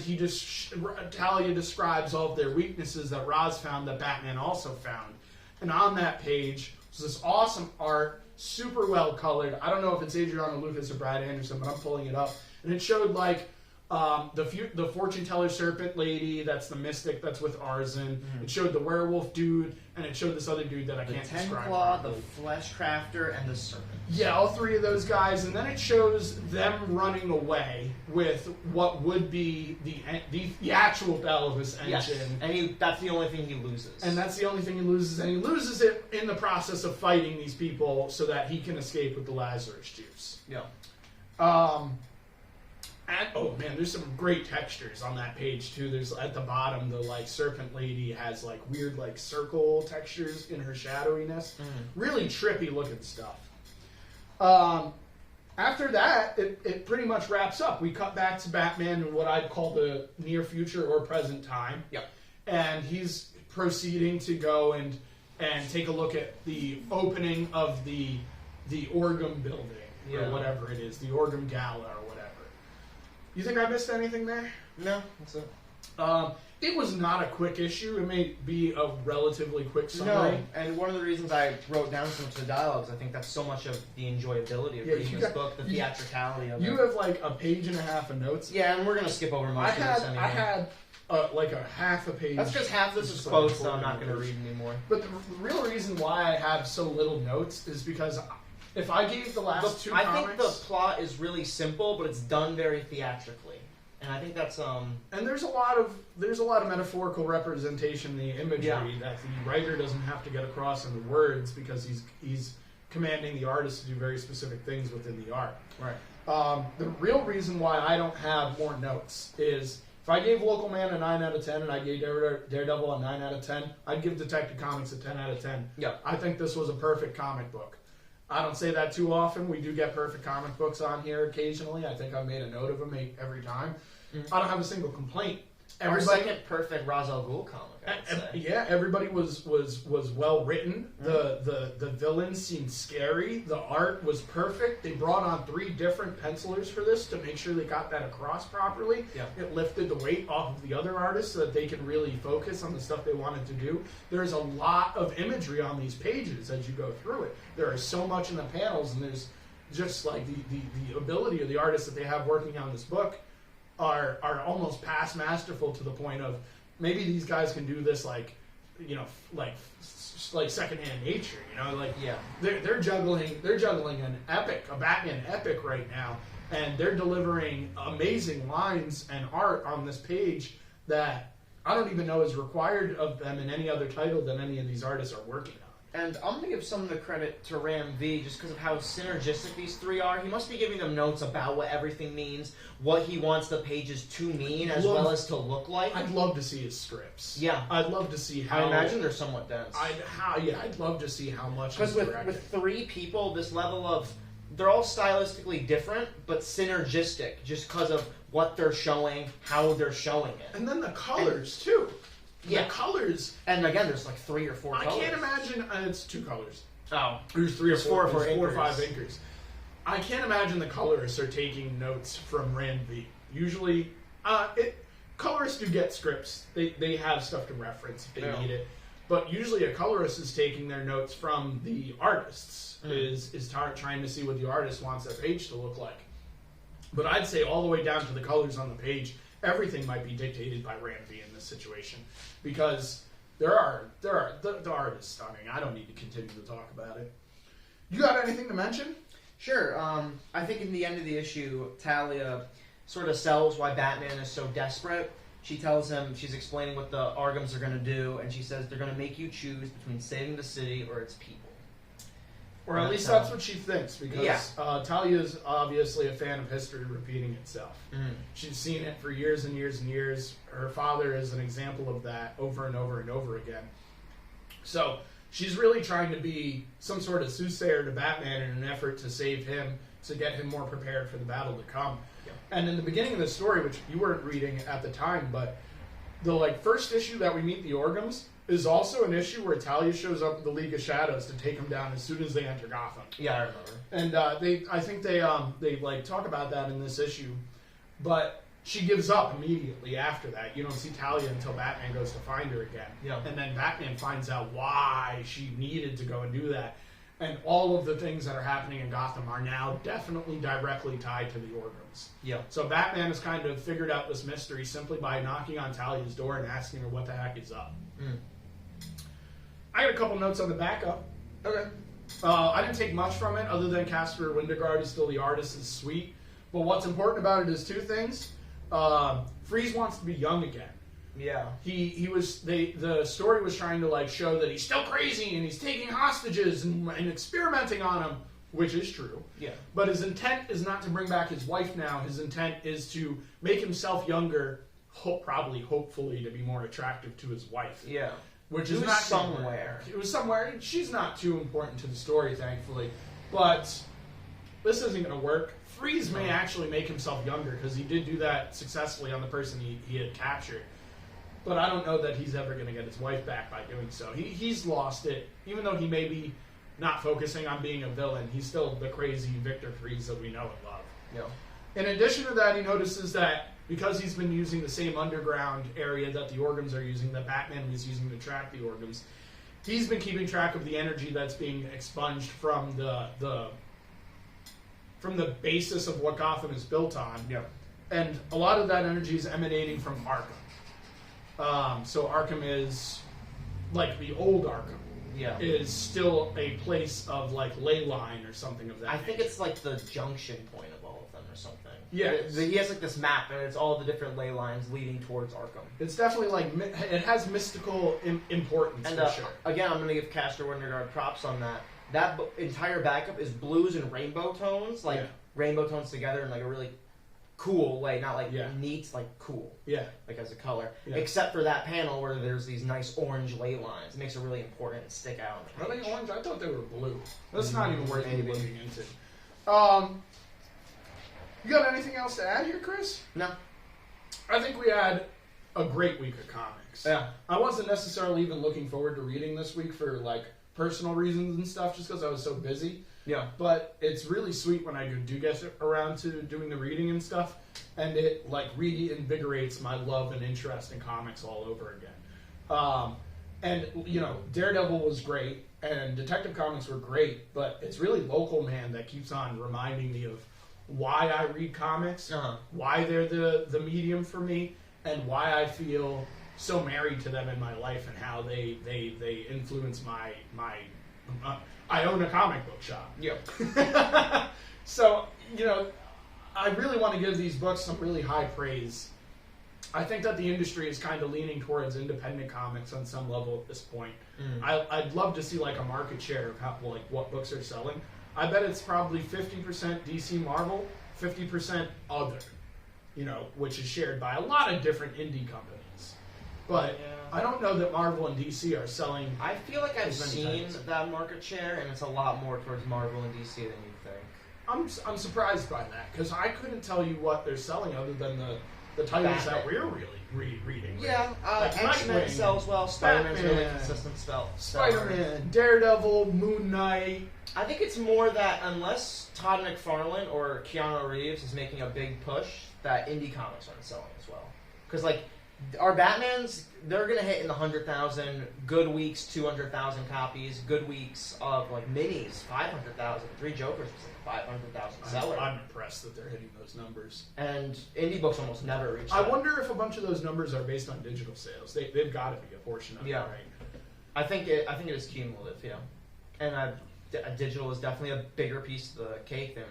Talia describes all of their weaknesses that Raz found that Batman also found. And on that page was this awesome art, super well colored. I don't know if it's Adriana Lucas or Brad Anderson, but I'm pulling it up. And it showed like the fortune teller serpent lady, that's the mystic that's with Arzen. It showed the werewolf dude, and it showed this other dude that I can't describe. The Ten-Claw, the Flesh Crafter, and the Serpent. Yeah, all three of those guys, and then it shows them running away with what would be the actual Belvis engine. Yes, and that's the only thing he loses. And that's the only thing he loses, and he loses it in the process of fighting these people so that he can escape with the Lazarus juice. Yeah. And, oh man, there's some great textures on that page too. There's at the bottom the like serpent lady has like weird like circle textures in her shadowiness. Really trippy looking stuff. After that, it pretty much wraps up. We cut back to Batman in what I'd call the near future or present time. Yep. And he's proceeding to go and take a look at the opening of the Orgum building or whatever it is, the Orgum Gala or whatever. You think I missed anything there? No, that's it. It was not a quick issue. It may be a relatively quick summary. No, and one of the reasons I wrote down some of the dialogues, I think that's so much of the enjoyability of reading this book, the theatricality of it. You have like a page and a half of notes. Yeah, and we're going to skip over most of this anyway. I had like a half a page. That's because half this is quotes, so I'm not going to read anymore. But the real reason why I have so little notes is because if I gave the last two comics... I think the plot is really simple, but it's done very theatrically. And I think that's and there's a lot of metaphorical representation in the imagery that the writer doesn't have to get across in the words because he's commanding the artist to do very specific things within the art. Right. The real reason why I don't have more notes is if I gave Local Man a 9 out of 10 and I gave Daredevil a 9 out of 10, I'd give Detective Comics a 10 out of 10. Yeah. I think this was a perfect comic book. I don't say that too often. We do get perfect comic books on here occasionally. I think I've made a note of them every time. I don't have a single complaint. Our second perfect Ra's al Ghul comic, I would say. Yeah, everybody was well written. The villains seemed scary. The art was perfect. They brought on 3 different pencilers for this to make sure they got that across properly. Yeah. It lifted the weight off of the other artists so that they could really focus on the stuff they wanted to do. There's a lot of imagery on these pages as you go through it. There is so much in the panels, and there's just like the ability of the artists that they have working on this book are almost past masterful to the point of maybe these guys can do this like like secondhand nature. Like Yeah. they're juggling a Batman epic right now, and they're delivering amazing lines and art on this page that I don't even know is required of them in any other title than any of these artists are working on. And I'm going to give some of the credit to Ram V just because of how synergistic these three are. He must be giving them notes about what everything means, what he wants the pages to mean, as well as to look like. I'd love to see his scripts. Yeah. I'd love to see how... I imagine they're somewhat dense. I'd love to see how much Because with three people, this level of... They're all stylistically different, but synergistic, just because of what they're showing, how they're showing it. And then the colors, too. Yeah. The colors. And again, there's like 3 or 4 colors. I can't imagine. It's 2 colors. Oh. There's 3 or 4. There's 4 or 5 inkers. I can't imagine the colorists are taking notes from Rand V. Usually, colorists do get scripts. They have stuff to reference if they need it. But usually a colorist is taking their notes from the artists. Is trying to see what the artist wants their page to look like. But I'd say all the way down to the colors on the page, everything might be dictated by Rand V in this situation. Because the art is stunning. I don't need to continue to talk about it. You got anything to mention? Sure. I think in the end of the issue, Talia sort of sells why Batman is so desperate. She tells him, she's explaining what the Arkhams are going to do, and she says they're going to make you choose between saving the city or its people. Or at least that's what she thinks, because Talia is obviously a fan of history repeating itself. She's seen it for years and years and years. Her father is an example of that over and over and over again. So she's really trying to be some sort of soothsayer to Batman in an effort to save him, to get him more prepared for the battle to come. And in the beginning of the story, which you weren't reading at the time, but the first issue that we meet the Orgums is also an issue where Talia shows up with the League of Shadows to take him down as soon as they enter Gotham. Yeah, I remember. And I think they talk about that in this issue, but she gives up immediately after that. You don't see Talia until Batman goes to find her again. Yeah. And then Batman finds out why she needed to go and do that. And all of the things that are happening in Gotham are now definitely directly tied to the Orgums. Yeah. So Batman has kind of figured out this mystery simply by knocking on Talia's door and asking her what the heck is up. I got a couple notes on the backup. Okay. I didn't take much from it, other than Casper Windegaard is still the artist, is sweet. But what's important about it is 2 things. Freeze wants to be young again. Yeah. The story was trying to show that he's still crazy and he's taking hostages and experimenting on them, which is true. Yeah. But his intent is not to bring back his wife now. His intent is to make himself younger, hopefully to be more attractive to his wife. Yeah. Which it is was not somewhere. It was somewhere. She's not too important to the story, thankfully. But this isn't going to work. Freeze may actually make himself younger, because he did do that successfully on the person he had captured. But I don't know that he's ever going to get his wife back by doing so. He's lost it. Even though he may be not focusing on being a villain, he's still the crazy Victor Freeze that we know and love. Yeah. In addition to that, he notices that because he's been using the same underground area that the Orgums are using, that Batman was using to track the Orgums, he's been keeping track of the energy that's being expunged from the basis of what Gotham is built on. Yeah. And a lot of that energy is emanating from Arkham. So Arkham is, like the old Arkham, is still a place of ley line or something of that I think nature. it's like the junction point of all of them or something. Yeah. He has this map, and it's all the different ley lines leading towards Arkham. It's definitely it has mystical importance And for sure. again, I'm going to give Castor Windegaard props on that. That entire backup is blues and rainbow tones, rainbow tones together in a really cool way, not neat, cool. Yeah. As a color. Yeah. Except for that panel where there's these nice orange ley lines. It makes it really important and stick out. Are they orange? I thought they were blue. That's not even worth maybe looking into. You got anything else to add here, Chris? No. I think we had a great week of comics. Yeah. I wasn't necessarily even looking forward to reading this week for personal reasons and stuff, just because I was so busy. Yeah. But it's really sweet when I do get around to doing the reading and stuff, and it reinvigorates my love and interest in comics all over again. And Daredevil was great, and Detective Comics were great, but it's really Local Man that keeps on reminding me of why I read comics, why they're the medium for me, and why I feel so married to them in my life and how they influence my I own a comic book shop. Yep. So, you know, I really want to give these books some really high praise. I think that the industry is kind of leaning towards independent comics on some level at this point. I'd love to see like a market share of how, like, what books are selling. I bet it's probably 50% DC Marvel, 50% other, you know, which is shared by a lot of different indie companies. But I don't know that Marvel and DC are selling. I feel like I've as many seen titles. that market share, and it's a lot more towards Marvel and DC than you think. I'm surprised by that because I couldn't tell you what they're selling other than the titles that we're really reading. Yeah, Like X-Men Nightwing, sells well. Spider-Man's really Batman, consistent spell. Spider-Man, Daredevil, Moon Knight. I think it's more that unless Todd McFarlane or Keanu Reeves is making a big push, that indie comics aren't selling as well. Because, like, our Batmans, they're going to hit in the 100,000, good weeks, 200,000 copies, good weeks of, like, minis, 500,000. Three Jokers was like 500,000 seller. I'm impressed that they're hitting those numbers. And indie books almost never reach I that. wonder if a bunch of those numbers are based on digital sales. They've got to be a portion of it, right? I think it is cumulative, yeah. And digital is definitely a bigger piece of the cake than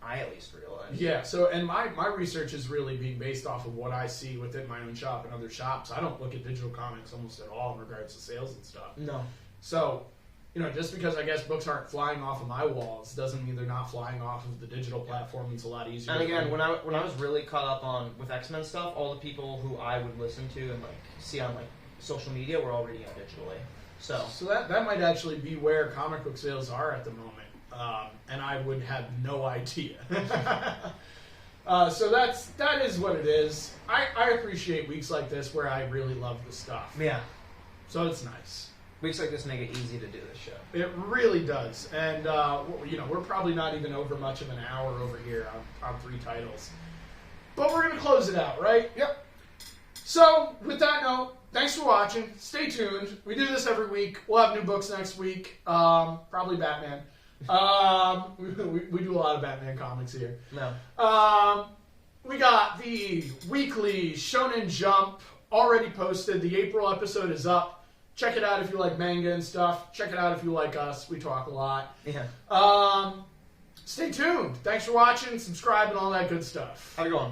I at least realize. Yeah, so, and my research is really being based off of what I see within my own shop and other shops. I don't look at digital comics almost at all in regards to sales and stuff. No. So, you know, just because I guess books aren't flying off of my walls doesn't mean they're not flying off of the digital platform. It's a lot easier. And again, when I was really caught up on with X-Men stuff, all the people who I would listen to and like see on like social media were already on digitally. So that might actually be where comic book sales are at the moment. And I would have no idea. So that is what it is. I appreciate weeks like this where I really love the stuff. yeah, So it's nice. weeks like this make it easy to do this show. It really does. And, you know, we're probably not even over much of an hour over here on three titles. But we're going to close it out, right? Yep. So, with that note, thanks for watching. Stay tuned. We do this every week. We'll have new books next week. Probably Batman. We do a lot of Batman comics here. No. We got the weekly Shonen Jump already posted. The April episode is up. Check it out if you like manga and stuff. Check it out if you like us. We talk a lot. Yeah. Stay tuned. Thanks for watching. Subscribe and all that good stuff. Have a good one.